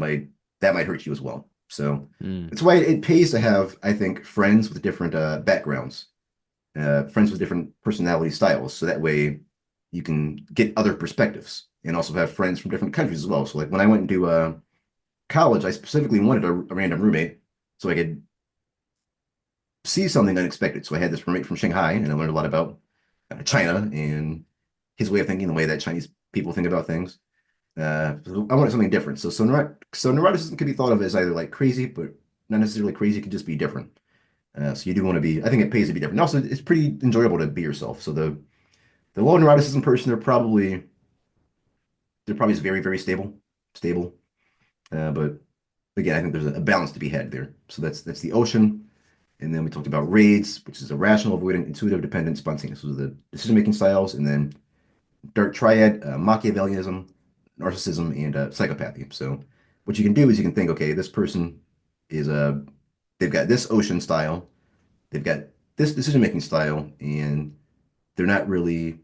that might hurt you as well. So Mm. that's why it pays to have, I think, friends with different backgrounds, friends with different personality styles. So that way you can get other perspectives and also have friends from different countries as well. So like when I went into college, I specifically wanted a random roommate so I could see something unexpected. So I had this roommate from Shanghai, and I learned a lot about China and his way of thinking, the way that Chinese people think about things. So I wanted something different. So neuroticism could be thought of as either like crazy, but not necessarily crazy. It could just be different. So you do want to be. I think it pays to be different. Also, it's pretty enjoyable to be yourself. So the low neuroticism person, they're probably very very stable. But again, I think there's a balance to be had there. So that's the ocean. And then we talked about raids, which is irrational, avoidant, intuitive, dependent, spontaneous. Those are the decision-making styles. And then dark triad, Machiavellianism, narcissism, and psychopathy. So what you can do is you can think, okay, this person is they've got this ocean style, they've got this decision-making style, and they're not really,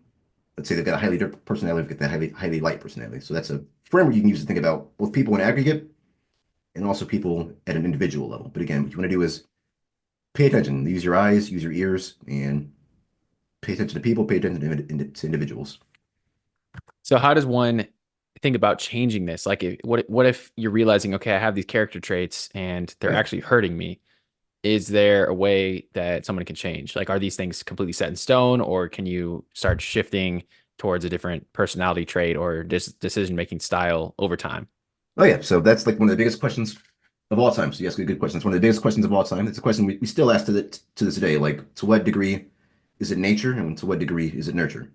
let's say they've got a highly dark personality, they've got that highly light personality. So that's a framework you can use to think about both people in aggregate and also people at an individual level. But again, what you want to do is pay attention, use your eyes, use your ears, and pay attention to people, pay attention to individuals. So how does one think about changing this? Like, what if you're realizing, okay, I have these character traits and they're Yeah. actually hurting me? Is there a way that someone can change? Like, are these things completely set in stone, or can you start shifting towards a different personality trait or decision-making style over time? Oh yeah, so that's like one of the biggest questions Of all time. So yes, good question. It's one of the biggest questions of all time. It's a question we still ask to this day. Like, to what degree is it nature, and to what degree is it nurture?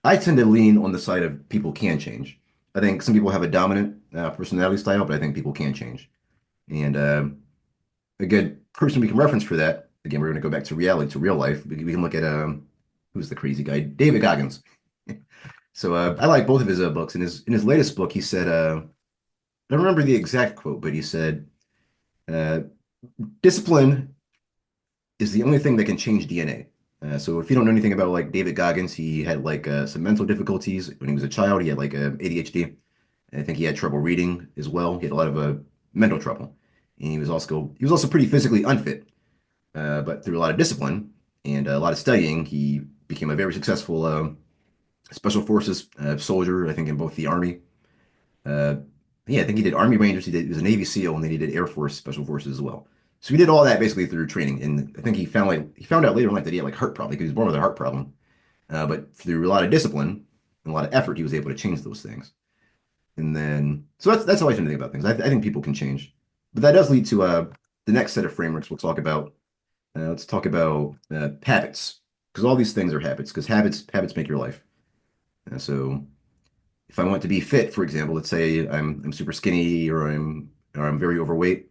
I tend to lean on the side of people can change. I think some people have a dominant personality style, but I think people can change. And a good person we can reference for that, again, we're going to go back to reality, to real life. We can look at who's the crazy guy? David Goggins. So I like both of his books. In his latest book, he said, I don't remember the exact quote, but he said, uh, discipline is the only thing that can change DNA. So if you don't know anything about like David Goggins, he had like some mental difficulties when he was a child. He had like ADHD. And I think he had trouble reading as well. He had a lot of mental trouble, and he was also pretty physically unfit. But through a lot of discipline and a lot of studying, he became a very successful special forces soldier. I think in both the army. Uh, yeah, I think he did Army Rangers. He was a Navy SEAL, and then he did Air Force Special Forces as well. So he did all that basically through training. And I think he found out later in life that he had like heart problem because he was born with a heart problem. But through a lot of discipline and a lot of effort, he was able to change those things. And then so that's how I tend to think about things. I think people can change, but that does lead to the next set of frameworks we'll talk about. Let's talk about habits, because all these things are habits. Because habits make your life. So if I want to be fit, for example, let's say I'm super skinny, or I'm very overweight.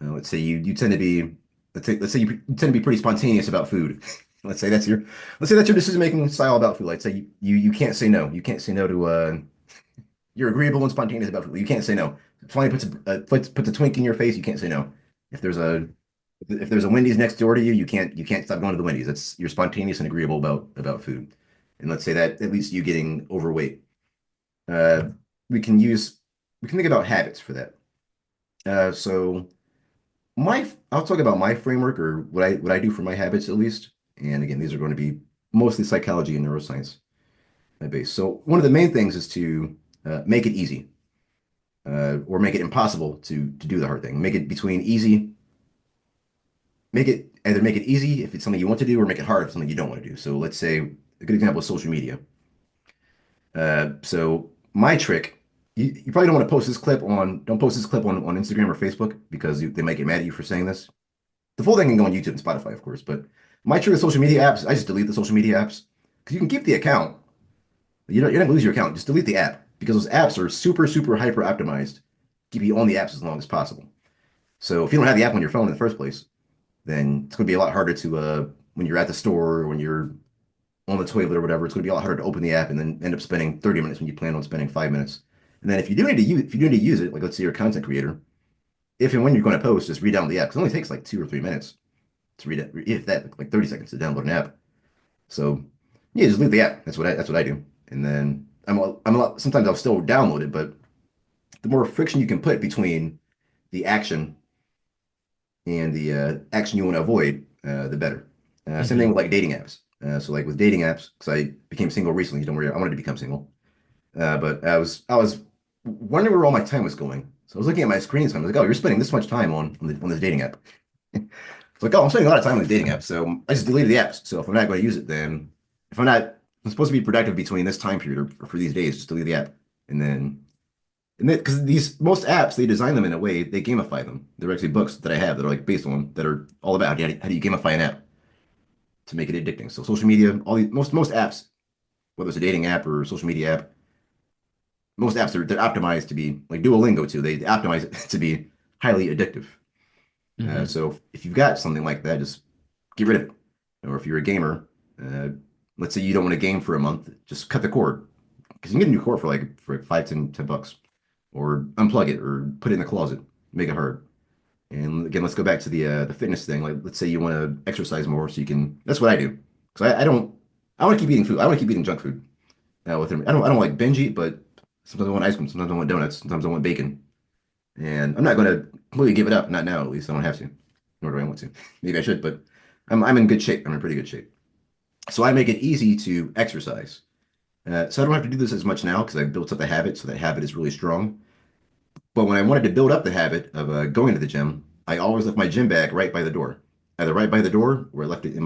Let's say you tend to be let's say you tend to be pretty spontaneous about food. Let's say that's your decision making style about food. Let's say you can't say no. You can't say no to you're agreeable and spontaneous about food. You can't say no. If somebody puts a twink in your face, you can't say no. If there's a if there's a Wendy's next door to you, you can't stop going to the Wendy's. That's You're spontaneous and agreeable about food. And let's say that at least you getting overweight. Uh, we can use we can think about habits for that. So I'll talk about my framework, or what I do for my habits at least. And again, these are going to be mostly psychology and neuroscience based. So one of the main things is to make it easy, or make it impossible to do the hard thing. Make it easy if it's something you want to do, or make it hard if it's something you don't want to do. So let's say a good example is social media. So my trick, you probably don't post this clip on Instagram or Facebook, because they might get mad at you for saying this. The full thing can go on YouTube and Spotify, of course, but my trick with social media apps, I just delete the social media apps, because you can keep the account. You're not gonna lose your account. Just delete the app, because those apps are super, super hyper optimized to keep you on the apps as long as possible. So if you don't have the app on your phone in the first place, then it's gonna be a lot harder to when you're at the store, or when you're on the toilet or whatever. It's going to be a lot harder to open the app and then end up spending 30 minutes when you plan on spending 5 minutes. And then if you do need to use it, like let's say you're a content creator, if and when you're going to post, just read down the app, because it only takes like 2 or 3 minutes to read it, if that, like 30 seconds to download an app. So yeah, just leave the app. That's what I do. And then sometimes I'll still download it, but the more friction you can put between the action and the action you want to avoid, the better. Same thing Hmm. with like dating apps. So like with dating apps, because I became single recently. Don't worry, I wanted to become single. But I was wondering where all my time was going. So I was looking at my screen time. I was like, oh, you're spending this much time on this dating app. It's like, oh, I'm spending a lot of time on this dating app. So I just deleted the apps. So if I'm not going to use it, then if I'm supposed to be productive between this time period, or for these days, just delete the app. And then because these most apps, they design them in a way, they gamify them. There are actually books that I have that are like based on that are all about how do you gamify an app to make it addicting. So social media, all these most apps, whether it's a dating app or a social media app, most apps they're optimized to be like Duolingo too. They optimize it to be highly addictive. Hmm. So if you've got something like that, just get rid of it. Or if you're a gamer, uh, let's say you don't want to game for a month, just cut the cord, because you can get a new cord for like 5, 10 bucks, or unplug it, or put it in the closet, make it hard. And again, let's go back to the fitness thing. Like, let's say you want to exercise more, so you can. That's what I do. Because I don't. I want to keep eating food. I want to keep eating junk food. With him, I don't like binge eat, but sometimes I want ice cream. Sometimes I want donuts. Sometimes I want bacon. And I'm not going to completely give it up. Not now, at least. I don't have to. Nor do I want to. Maybe I should, but I'm in good shape. I'm in pretty good shape. So I make it easy to exercise. So I don't have to do this as much now, because I've built up the habit. So that habit is really strong. But when I wanted to build up the habit of going to the gym, I always left my gym bag right by the door, either right by the door, or I left it in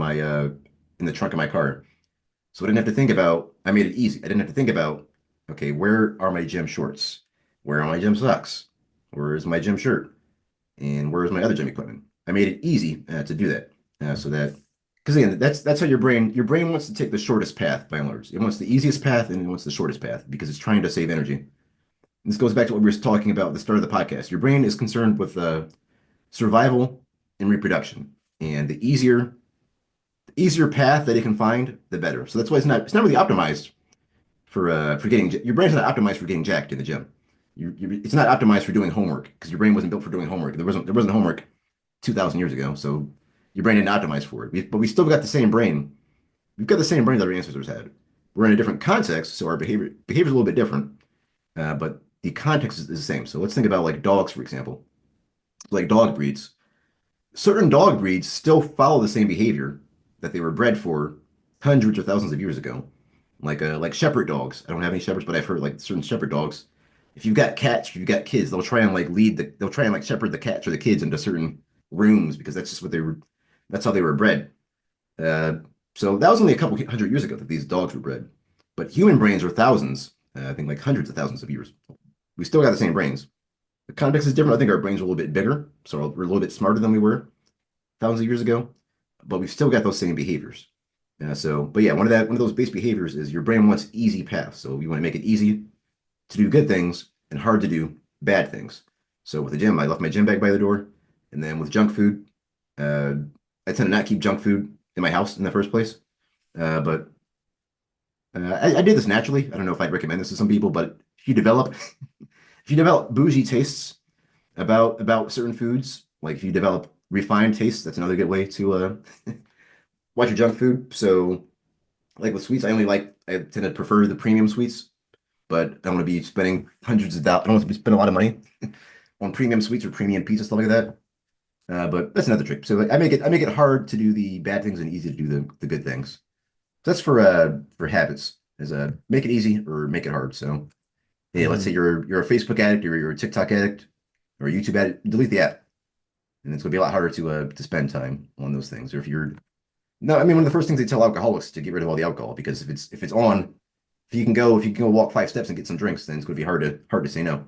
the trunk of my car. So I didn't have to think about. I made it easy. I didn't have to think about, okay, where are my gym shorts? Where are my gym socks? Where is my gym shirt? And where's my other gym equipment? I made it easy to do that. So that, because again, that's how your brain wants to take the shortest path by and large. It wants the easiest path and it wants the shortest path because it's trying to save energy. And this goes back to what we were talking about at the start of the podcast. Your brain is concerned with survival and reproduction, and the easier path that it can find, the better. So that's why it's not really optimized for getting your brain's not optimized for getting jacked in the gym. It's not optimized for doing homework because your brain wasn't built for doing homework. There wasn't homework 2,000 years ago, so your brain didn't optimize for it. But we still got the same brain. We've got the same brain that our ancestors had. We're in a different context, so our behavior is a little bit different, but the context is the same. So let's think about like dogs, for example, like dog breeds. Certain dog breeds still follow the same behavior that they were bred for hundreds or thousands of years ago. Like shepherd dogs. I don't have any shepherds, but I've heard like certain shepherd dogs. If you've got cats, if you've got kids, they'll try and like shepherd the cats or the kids into certain rooms because that's just that's how they were bred. Uh, so that was only a couple hundred years ago that these dogs were bred. But human brains are thousands, I think like hundreds of thousands of years. We still got the same brains. The context is different. I think our brains are a little bit bigger, so we're a little bit smarter than we were thousands of years ago, but we've still got those same behaviors. But yeah, one of those base behaviors is your brain wants easy paths. So you want to make it easy to do good things and hard to do bad things. So with the gym, I left my gym bag by the door, and then with junk food, I tend to not keep junk food in my house in the first place. But I did this naturally. I don't know if I'd recommend this to some people, but if you develop bougie tastes about certain foods, like if you develop refined tastes, that's another good way to watch your junk food. So like with sweets, I tend to prefer the premium sweets, but I don't want to be spending hundreds of dollars. I don't want to be spending a lot of money on premium sweets or premium pizza stuff like that. But that's another trick. So like, I make it hard to do the bad things and easy to do the good things. So that's for habits, is make it easy or make it hard. So hey, let's say Mhm. you're a Facebook addict or you're a TikTok addict or a YouTube addict, delete the app, and it's gonna be a lot harder to spend time on those things. Or if you're no, I mean one of the first things they tell alcoholics to get rid of all the alcohol because if it's on, if you can go walk 5 steps and get some drinks, then it's gonna be hard to say no.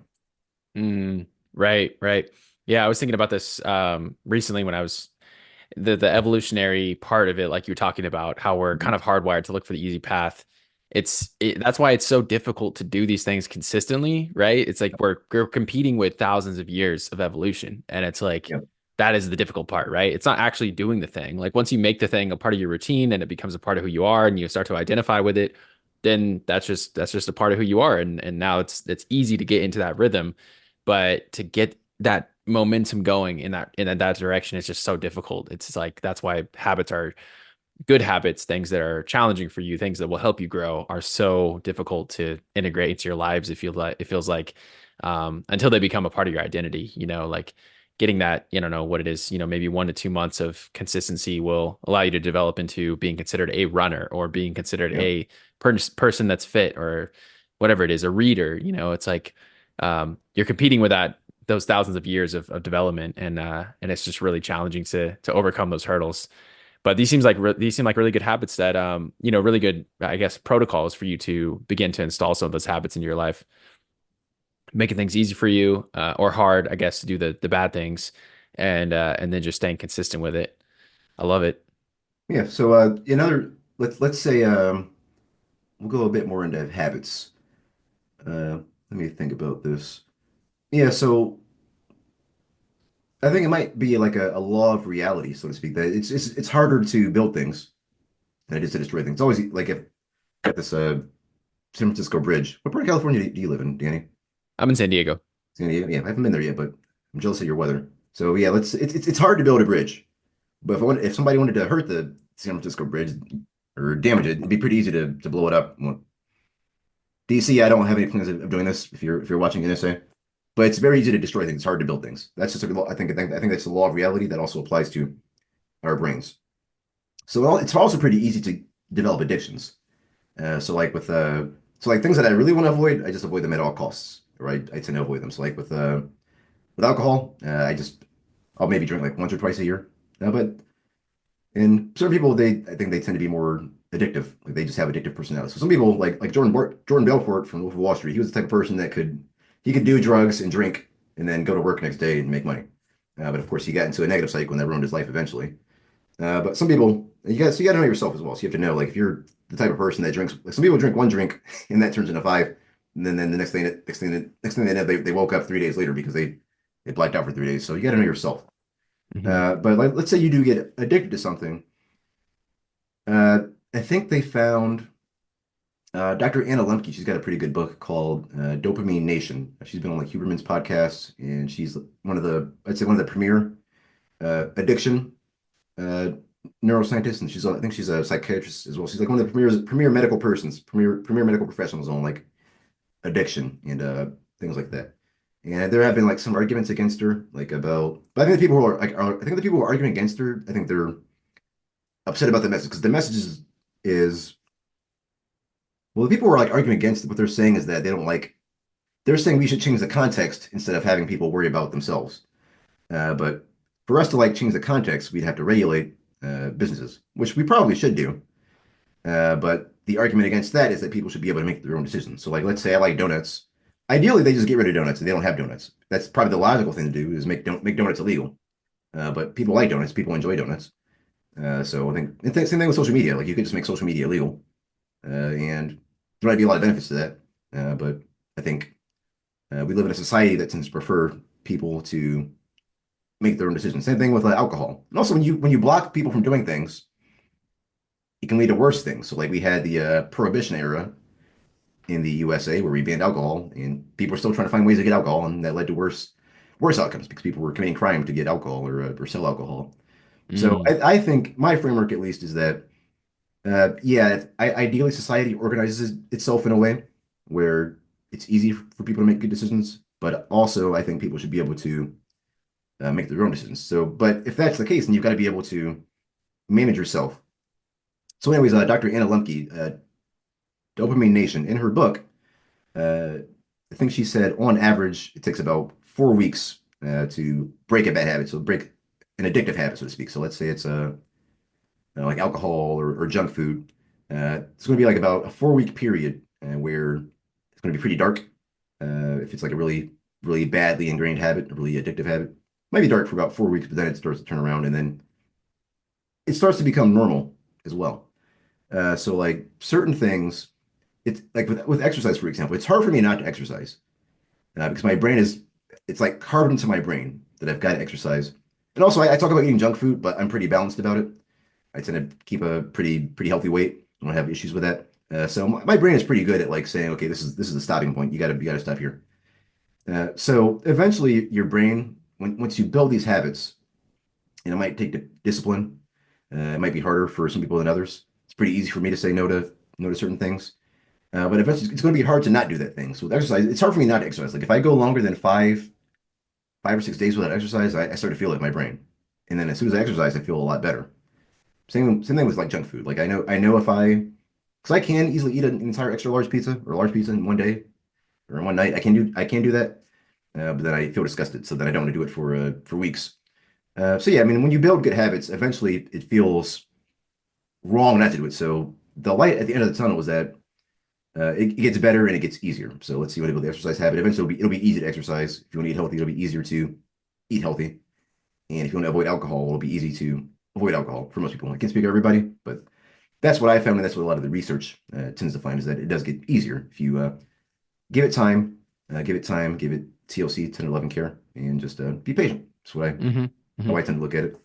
Mm, right, right. Yeah, I was thinking about this recently when I was the evolutionary part of it, like you were talking about, how we're kind Mhm. of hardwired to look for the easy path. That's why it's so difficult to do these things consistently, right? It's like we're competing with thousands of years of evolution, and it's like Yeah, that is the difficult part, right? It's not actually doing the thing. Like once you make the thing a part of your routine and it becomes a part of who you are, and you start to identify with it, then that's just a part of who you are, and now it's easy to get into that rhythm, but to get that momentum going in that direction is just so difficult. It's like that's why habits are good habits, things that are challenging for you, things that will help you grow, are so difficult to integrate into your lives. It feels like until they become a part of your identity, like getting that, you don't know what it is, maybe 1 to 2 months of consistency will allow you to develop into being considered a runner or being considered yeah, a person that's fit or whatever it is, a reader. It's like you're competing with those thousands of years of development, and it's just really challenging to overcome those hurdles. But these seem like really good habits that really good, I guess, protocols for you to begin to install some of those habits into your life, making things easy for you, or hard, I guess, to do the bad things, and then just staying consistent with it. I love it. yeah. So another let's say we'll go a bit more into habits. Let me think about this. Yeah, so I think it might be like a law of reality, so to speak, that it's harder to build things than it is to destroy things. It's always like if got this San Francisco bridge. What part of California do you live in, Danny? I'm in San Diego. San Diego? Yeah, I haven't been there yet, but I'm jealous of your weather. So yeah, it's hard to build a bridge. But if somebody wanted to hurt the San Francisco bridge or damage it, it'd be pretty easy to blow it up. Well, DC, I don't have any plans of doing this if you're watching NSA. But it's very easy to destroy things. It's hard to build things. That's just a law. I think that's the law of reality that also applies to our brains. So it's also pretty easy to develop addictions. So like things that I really want to avoid, I just avoid them at all costs. Right? I tend to avoid them. So like with alcohol, I'll maybe drink like once or twice a year. But and certain people, I think they tend to be more addictive. Like they just have addictive personalities. So some people like Jordan Belfort from Wolf of Wall Street. He was the type of person that he could do drugs and drink and then go to work next day and make money. But of course, he got into a negative cycle and that ruined his life eventually. But some people, you got to know yourself as well. So you have to know, like, if you're the type of person that drinks, like some people drink one drink and that turns into five, and then the next thing they know, they woke up 3 days later because they blacked out for 3 days. So you got to know yourself. Hmm. But like, let's say you do get addicted to something. Uh, I think they found Dr. Anna Lemke. She's got a pretty good book called Dopamine Nation. She's been on like Huberman's podcast, and she's one of the, I'd say, one of the premier addiction uh, neuroscientist, and I think she's a psychiatrist as well. She's like one of the premier medical persons, premier medical professionals on like addiction and things like that. And there have been like some arguments against her, like about. But I think the people who are like, I think the people who are arguing against her, I think they're upset about the message because the message is well, the people who are like arguing against it, what they're saying is that they don't like. They're saying we should change the context instead of having people worry about themselves. But for us to like change the context, we'd have to regulate businesses, which we probably should do. But the argument against that is that people should be able to make their own decisions. So, like, let's say I like donuts. Ideally, they just get rid of donuts and they don't have donuts. That's probably the logical thing to do is make donuts illegal. But people like donuts. People enjoy donuts. So I think same thing with social media. Like you could just make social media illegal, and there might be a lot of benefits to that. But I think we live in a society that tends to prefer people to make their own decisions. Same thing with alcohol. And also, when you block people from doing things, it can lead to worse things. So, like we had the Prohibition era in the USA where we banned alcohol, and people were still trying to find ways to get alcohol, and that led to worse outcomes because people were committing crime to get alcohol or sell alcohol. So, Mm. I think my framework, at least, is that yeah, ideally society organizes itself in a way where it's easy for people to make good decisions, but also I think people should be able to make their own decisions. So, but if that's the case, then you've got to be able to manage yourself. So, anyways, Dr. Anna Lemke, Dopamine Nation, in her book, uh, I think she said on average it takes about 4 weeks to break a bad habit, so break an addictive habit, so to speak. So let's say it's like alcohol or junk food. It's going to be like about a 4 week period where it's going to be pretty dark. If it's like a really badly ingrained habit, a really addictive habit, it might be dark for about 4 weeks, but then it starts to turn around and then it starts to become normal as well. So like certain things, it's like with exercise, for example, it's hard for me not to exercise because my brain is, it's like carved into my brain that I've got to exercise. And also, I talk about eating junk food, but I'm pretty balanced about it. I tend to keep a pretty healthy weight. I don't have issues with that. So my brain is pretty good at like saying, okay, this is the stopping point. You gotta stop here. So eventually, your brain, once you build these habits, and it might take discipline. It might be harder for some people than others. It's pretty easy for me to say no to certain things. But eventually, it's going to be hard to not do that thing. So with exercise, it's hard for me not to exercise. Like if I go longer than five or 6 days without exercise, I start to feel it in my brain. And then as soon as I exercise, I feel a lot better. Same thing with like junk food. Like I know if because I can easily eat an entire extra large pizza or a large pizza in one day or in one night. I can do that. But then I feel disgusted. So then I don't want to do it for weeks. So yeah, I mean, when you build good habits, eventually it feels wrong not to do it. So the light at the end of the tunnel is that it gets better and it gets easier. So let's see what about the exercise habit. Eventually, it'll be easy to exercise. If you want to eat healthy, it'll be easier to eat healthy. And if you want to avoid alcohol, it'll be easy to avoid alcohol for most people. I can't speak for everybody, but that's what I found, and that's what a lot of the research tends to find is that it does get easier if you give it time, give it TLC, 10 or 11 care, and just be patient. That's Hmm. how Hmm. I tend to look at it.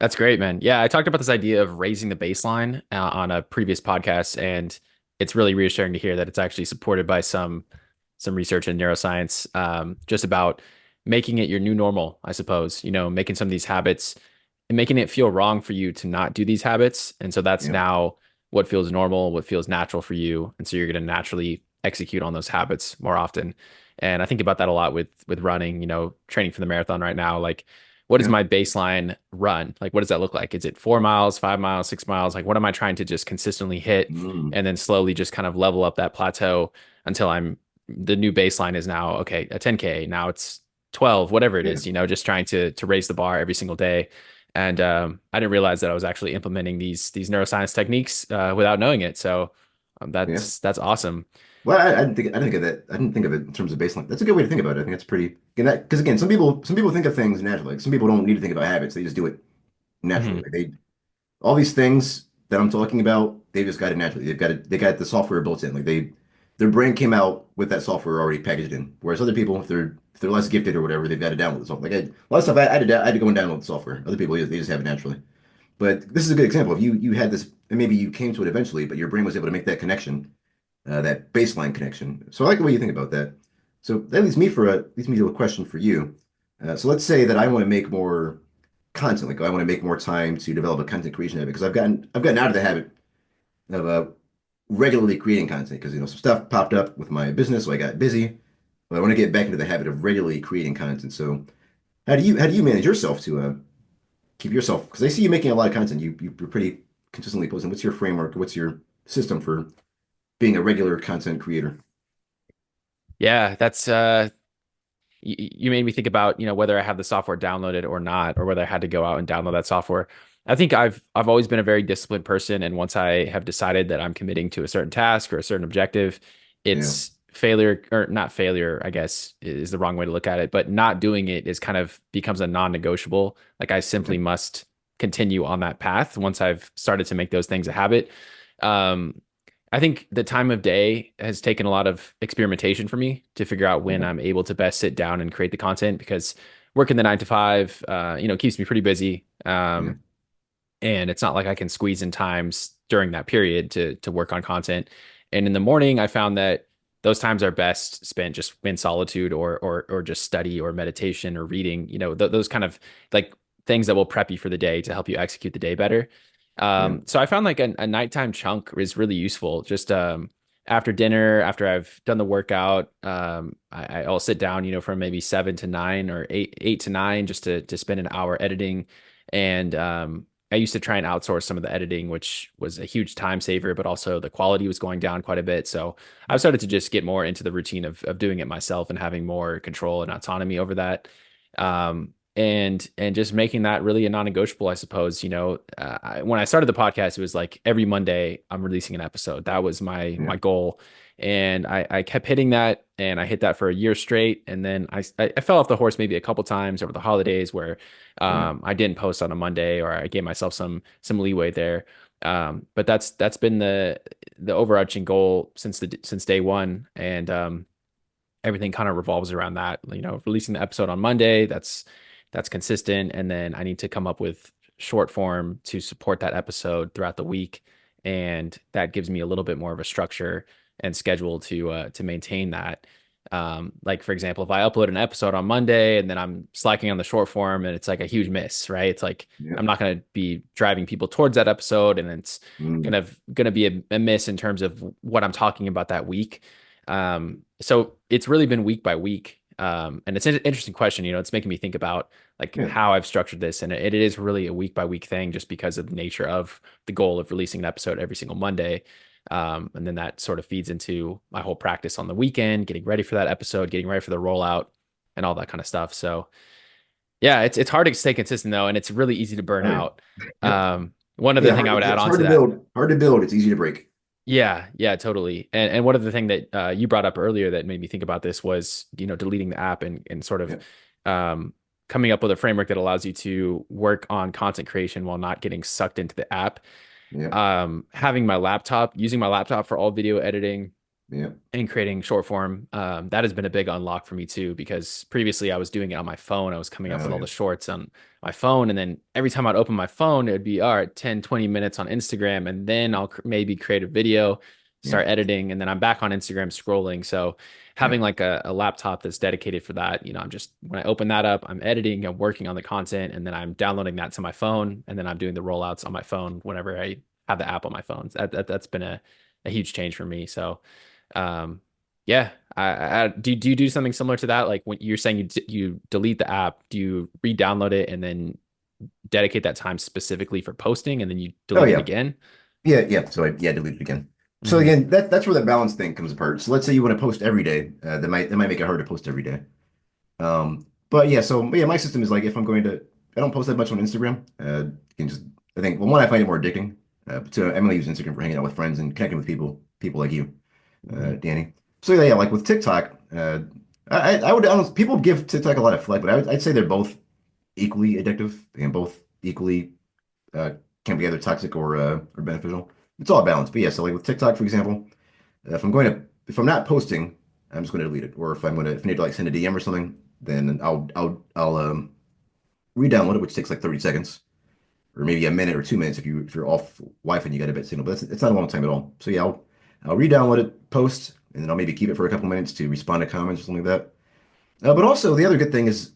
That's great, man. Yeah, I talked about this idea of raising the baseline on a previous podcast, and it's really reassuring to hear that it's actually supported by some research in neuroscience, just about making it your new normal, I suppose. Making some of these habits and making it feel wrong for you to not do these habits, and so that's Yeah, now what feels normal, what feels natural for you, and so you're going to naturally execute on those habits more often. And I think about that a lot with running. Training for the marathon right now, like what is yeah. my baseline run? Like, what does that look like? Is it 4 miles, 5 miles, 6 miles? Like, what am I trying to just consistently hit Mm, and then slowly just kind of level up that plateau until the new baseline is now, okay, a 10K. Now it's 12, whatever it yeah. is, just trying to raise the bar every single day. And I didn't realize that I was actually implementing these neuroscience techniques without knowing it. So Yeah. That's awesome. Well, I didn't think of that. I didn't think of it in terms of baseline. That's a good way to think about it. I think that's pretty, because again, some people think of things naturally. Like some people don't need to think about habits. They just do it naturally. Hmm. Like all these things that I'm talking about, they just got it naturally. They got the software built in. Like their brain came out with that software already packaged in. Whereas other people, if they're less gifted or whatever, they've got to download the software. Like a lot of stuff, I had to go and download the software. Other people, they just have it naturally. But this is a good example. If you had this, and maybe you came to it eventually, but your brain was able to make that connection, that baseline connection. So I like the way you think about that. So that leads me to a question for you. So let's say that I want to make more content. Like I want to make more time to develop a content creation habit because I've gotten out of the habit of regularly creating content because some stuff popped up with my business, so I got busy. But I want to get back into the habit of regularly creating content. So how do you manage yourself to keep yourself? Because I see you making a lot of content. You're pretty consistently posting. What's your framework? What's your system for being a regular content creator? Yeah, that's you made me think about, whether I have the software downloaded or not, or whether I had to go out and download that software. I think I've always been a very disciplined person, and once I have decided that I'm committing to a certain task or a certain objective, Yeah, it's failure or not failure, I guess is the wrong way to look at it, but not doing it is kind of becomes a non-negotiable. Like I yeah, simply must continue on that path once I've started to make those things a habit. Um, I think the time of day has taken a lot of experimentation for me to figure out when yeah, I'm able to best sit down and create the content because working the 9 to 5, keeps me pretty busy. yeah, And it's not like I can squeeze in times during that period to work on content. And in the morning, I found that those times are best spent just in solitude or just study or meditation or reading. Those kind of like things that will prep you for the day to help you execute the day better. yeah, So I found like a nighttime chunk is really useful. Just after dinner, after I've done the workout, I'll sit down, from maybe 7 to 9 or eight to nine, just to spend an hour editing. And I used to try and outsource some of the editing, which was a huge time saver, but also the quality was going down quite a bit. So I've started to just get more into the routine of doing it myself and having more control and autonomy over that. And just making that really a non-negotiable, I suppose. When I started the podcast, it was like every Monday I'm releasing an episode. That was my yeah, goal, and I kept hitting that, and I hit that for a year straight, and then I fell off the horse maybe a couple times over the holidays where yeah, I didn't post on a Monday, or I gave myself some leeway there. But that's been the overarching goal since day one, and everything kind of revolves around that. Releasing the episode on Monday, that's consistent, and then I need to come up with short form to support that episode throughout the week, and that gives me a little bit more of a structure and schedule to maintain that. Like for example, if I upload an episode on Monday and then I'm slacking on the short form and it's like a huge miss, right? It's like yeah, I'm not going to be driving people towards that episode, and it's mm, going to be a miss in terms of what I'm talking about that week. So it's really been week by week. And it's an interesting question. It's making me think about like yeah, how I've structured this, and it is really a week by week thing, just because of the nature of the goal of releasing an episode every single Monday. And then that sort of feeds into my whole practice on the weekend, getting ready for that episode, getting ready for the rollout, and all that kind of stuff. So yeah, it's hard to stay consistent though, and it's really easy to burn oh yeah, out. yep, One other yeah. thing I would add It's on hard to to that. build, hard to build. It's easy to break. Yeah, yeah, totally. And one of the thing that you brought up earlier that made me think about this was, deleting the app and sort of Yeah, um, coming up with a framework that allows you to work on content creation while not getting sucked into the app. yeah, Using my laptop for all video editing yeah. and creating short form, that has been a big unlock for me too, because previously I was doing it on my phone. I was coming up Oh with all yeah, the shorts on my phone. And then every time I'd open my phone, it would be, all right, 10, 20 minutes on Instagram. And then I'll maybe create a video, yeah, start editing, and then I'm back on Instagram scrolling. So yeah, having like a laptop that's dedicated for that, I'm just, when I open that up, I'm editing, I'm working on the content, and then I'm downloading that to my phone. And then I'm doing the rollouts on my phone whenever I have the app on my phone. That's been a huge change for me. So, um, yeah, do you do something similar to that? Like when you're saying you delete the app, do you re-download it and then dedicate that time specifically for posting and then you oh delete it yeah, again? yeah, yeah. So yeah, delete it again. So Hmm. again, that's where the balance thing comes apart. So let's say you want to post every day. That might make it hard to post every day. But yeah, so yeah, my system is like if I'm going to, I don't post that much on Instagram. You can just, I think, well, one, I find it more addicting. But two, I mainly use Instagram for hanging out with friends and connecting with people. people like you, Mhm. Danny. So yeah, like with TikTok, I would honestly, people give TikTok a lot of flack, but I'd say they're both equally addictive and both equally uh, can be either toxic or beneficial. It's all balanced. But yeah, so like with TikTok, for example, if I'm not posting, I'm just going to delete it. Or if I need to like send a DM or something, then I'll re-download it, which takes like 30 seconds or maybe a minute or 2 minutes if you're off Wi-Fi and you got a bit signal. But it's not a long time at all. So yeah, I'll re-download it, post, and then I'll maybe keep it for a couple minutes to respond to comments or something like that. But also the other good thing is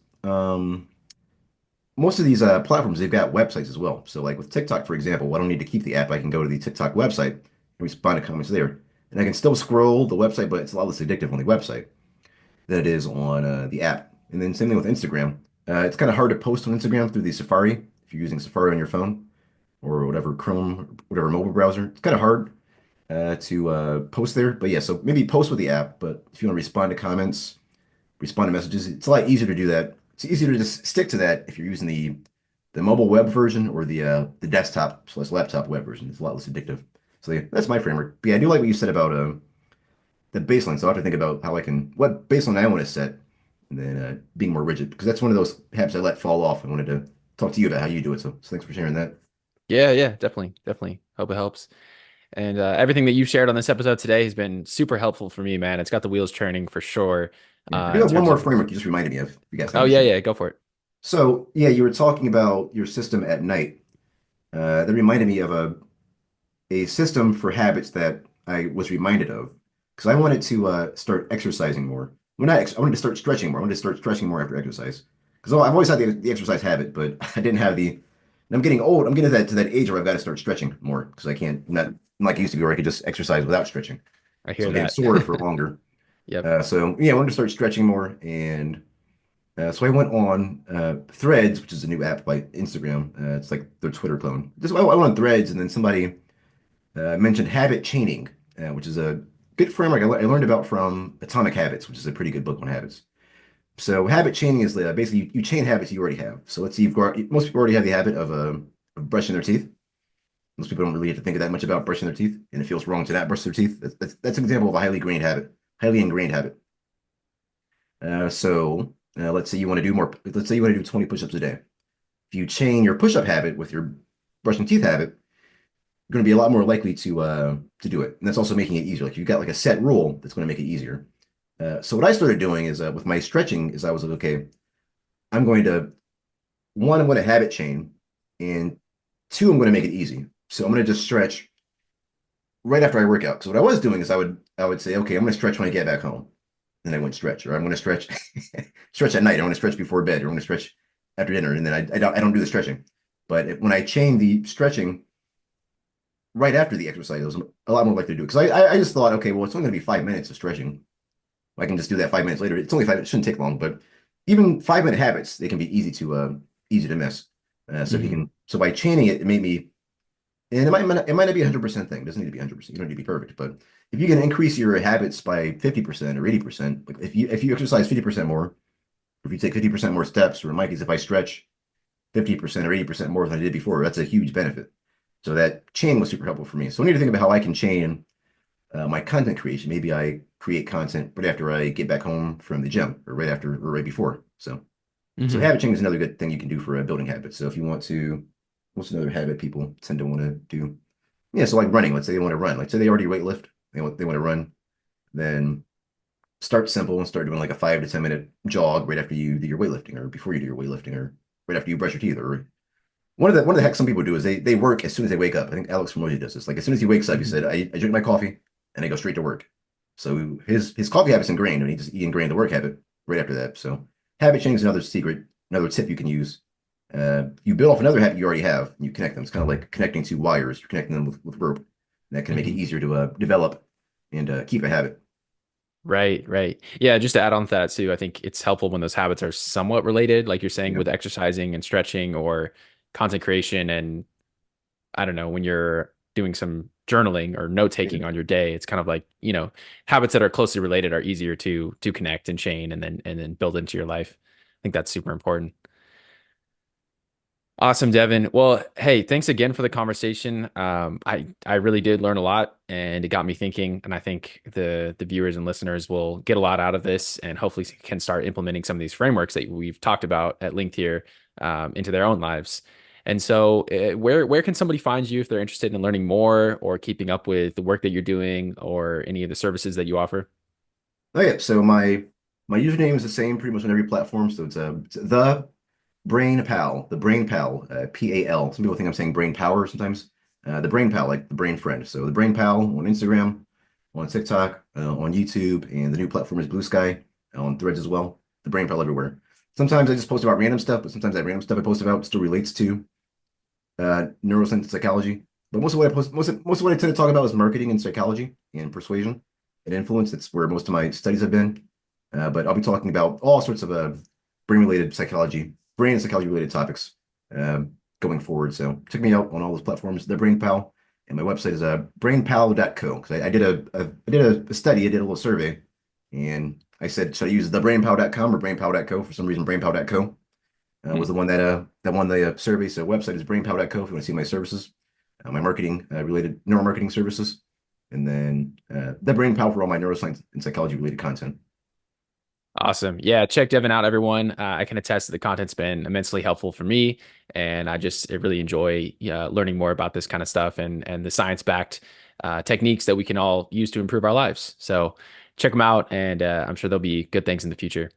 most of these platforms they've got websites as well. So like with TikTok, for example, I don't need to keep the app. I can go to the TikTok website and respond to comments there, and I can still scroll the website, but it's a lot less addictive on the website than it is on the app. And then same thing with Instagram. It's kind of hard to post on Instagram through the Safari if you're using Safari on your phone or whatever Chrome, whatever mobile browser. It's kind of hard to post there. But yeah, so maybe post with the app. But if you want to respond to comments, respond to messages, it's a lot easier to do that. It's easier to just stick to that if you're using the mobile web version or the desktop/laptop web version. It's a lot less addictive. So yeah, that's my framework. But yeah, I do like what you said about the baseline. So I have to think about what baseline I want to set, and then being more rigid because that's one of those habits I let fall off. I wanted to talk to you about how you do it. So thanks for sharing that. Yeah, yeah, definitely, definitely. Hope it helps. And everything that you've shared on this episode today has been super helpful for me, man. It's got the wheels turning for sure. Yeah, I do In have one terms more of, framework you just reminded me of. If you got oh time to yeah, share. yeah, go for it. So yeah, you were talking about your system at night. That reminded me of a system for habits that I was reminded of because I wanted to start exercising more. Well, not ex I wanted to start stretching more. I wanted to start stretching more after exercise because I've always had the exercise habit, but I didn't have the. And I'm getting old. I'm getting to that age where I've got to start stretching more because I can't. I'm not like I used to be where I could just exercise without stretching. I So hear I'm getting that. sore for longer. Yep. So yeah, I wanted to start stretching more, and so I went on Threads, which is a new app by Instagram. It's like their Twitter clone. I went on Threads, and then somebody mentioned habit chaining, which is a good framework I learned about from Atomic Habits, which is a pretty good book on habits. So habit chaining is basically you chain habits you already have. So let's see, most people already have the habit of brushing their teeth. Most people don't really have to think of that much about brushing their teeth, and it feels wrong to not brush their teeth. That's an example of a highly ingrained habit. Let's say you want to do more. Let's say you want to do 20 push-ups a day. If you chain your push-up habit with your brushing teeth habit, you're going to be a lot more likely to do it. And that's also making it easier. Like you've got like a set rule that's going to make it easier. So what I started doing is with my stretching is I was like, okay, I'm going to I'm going to habit chain, and two, I'm going to make it easy. So I'm going to just stretch right after I work out. So what I was doing is I would say, okay, I'm going to stretch when I get back home. Then I wouldn't stretch, or I'm going to stretch stretch at night. I want to stretch before bed, or I'm going to stretch after dinner, and then I don't do the stretching. But when I chain the stretching right after the exercise, I was a lot more likely to do it because I just thought, okay, well, it's only going to be 5 minutes of stretching. I can just do that 5 minutes later. It's only 5. It shouldn't take long, but even 5 minute habits, they can be easy to miss. So if you Hmm. can, so by chaining it, it made me, and it might not be 100% thing. It doesn't need to be 100%. You don't need to be perfect, but if you can increase your habits by 50% or 80%, like if you exercise 50% more, or if you take 50% more steps, or in my case, if I stretch 50% or 80% more than I did before, that's a huge benefit. So that chain was super helpful for me. So I need to think about how I can chain my content creation. Maybe I create content right after I get back home from the gym, or right after, or right before. So Hmm. habit change is another good thing you can do for building habits. So if you want to, what's another habit people tend to want to do? Yeah, so like running. Let's say they want to run. Like say they already weightlift, they want to run. Then start simple and start doing like a 5 to 10 minute jog right after you do your weightlifting, or before you do your weightlifting, or right after you brush your teeth. Or one of the heck some people do is they work as soon as they wake up. I think Alex Ramosi does this. Like as soon as he wakes up, he Hmm. said, I drink my coffee and I go straight to work. So his coffee habit's ingrained, and he ingrained the work habit right after that. So habit change is another tip you can use. You build off another habit you already have, and you connect them. It's kind of like connecting two wires. You're connecting them with rope. And that can make it Hmm. easier to develop and keep a habit. Right, right. Yeah, just to add on to that too, I think it's helpful when those habits are somewhat related, like you're saying Yeah. with exercising and stretching or content creation. And I don't know, when you're doing some journaling or note Yeah. taking on your day, it's kind of like, habits that are closely related are easier to connect and chain and then build into your life. I think that's super important. Awesome, Devin. Well, hey, thanks again for the conversation. I really did learn a lot, and it got me thinking. And I think the viewers and listeners will get a lot out of this, and hopefully can start implementing some of these frameworks that we've talked about at length here into their own lives. And so, where can somebody find you if they're interested in learning more or keeping up with the work that you're doing or any of the services that you offer? Oh yeah, so my username is the same pretty much on every platform. So it's the BrainPal, the BrainPal, PAL. Some people think I'm saying brain power sometimes. The BrainPal, like the brain friend. So the BrainPal on Instagram, on TikTok, on YouTube, and the new platform is Blue Sky on Threads as well. The BrainPal everywhere. Sometimes I just post about random stuff, but sometimes that random stuff I post about still relates to neuroscience and psychology. But most of what I post, most of what I tend to talk about is marketing and psychology and persuasion and influence. That's where most of my studies have been. But I'll be talking about all sorts of brain-related psychology, brain and psychology-related topics going forward. So check me out on all those platforms. The BrainPal, and my website is brainpal.co. Because I did a study, I did a little survey, and I said, should I use the brainpal.com or brainpal.co? For some reason, brainpal.co was the one that won the survey. So website is brainpower.co if you want to see my services, my marketing related neuromarketing services, and then the BrainPal for all my neuroscience and psychology related content. Awesome. Yeah, check Devin out, everyone. I can attest that the content's been immensely helpful for me, and I really enjoy learning more about this kind of stuff and the science-backed techniques that we can all use to improve our lives. So check them out, and I'm sure there'll be good things in the future.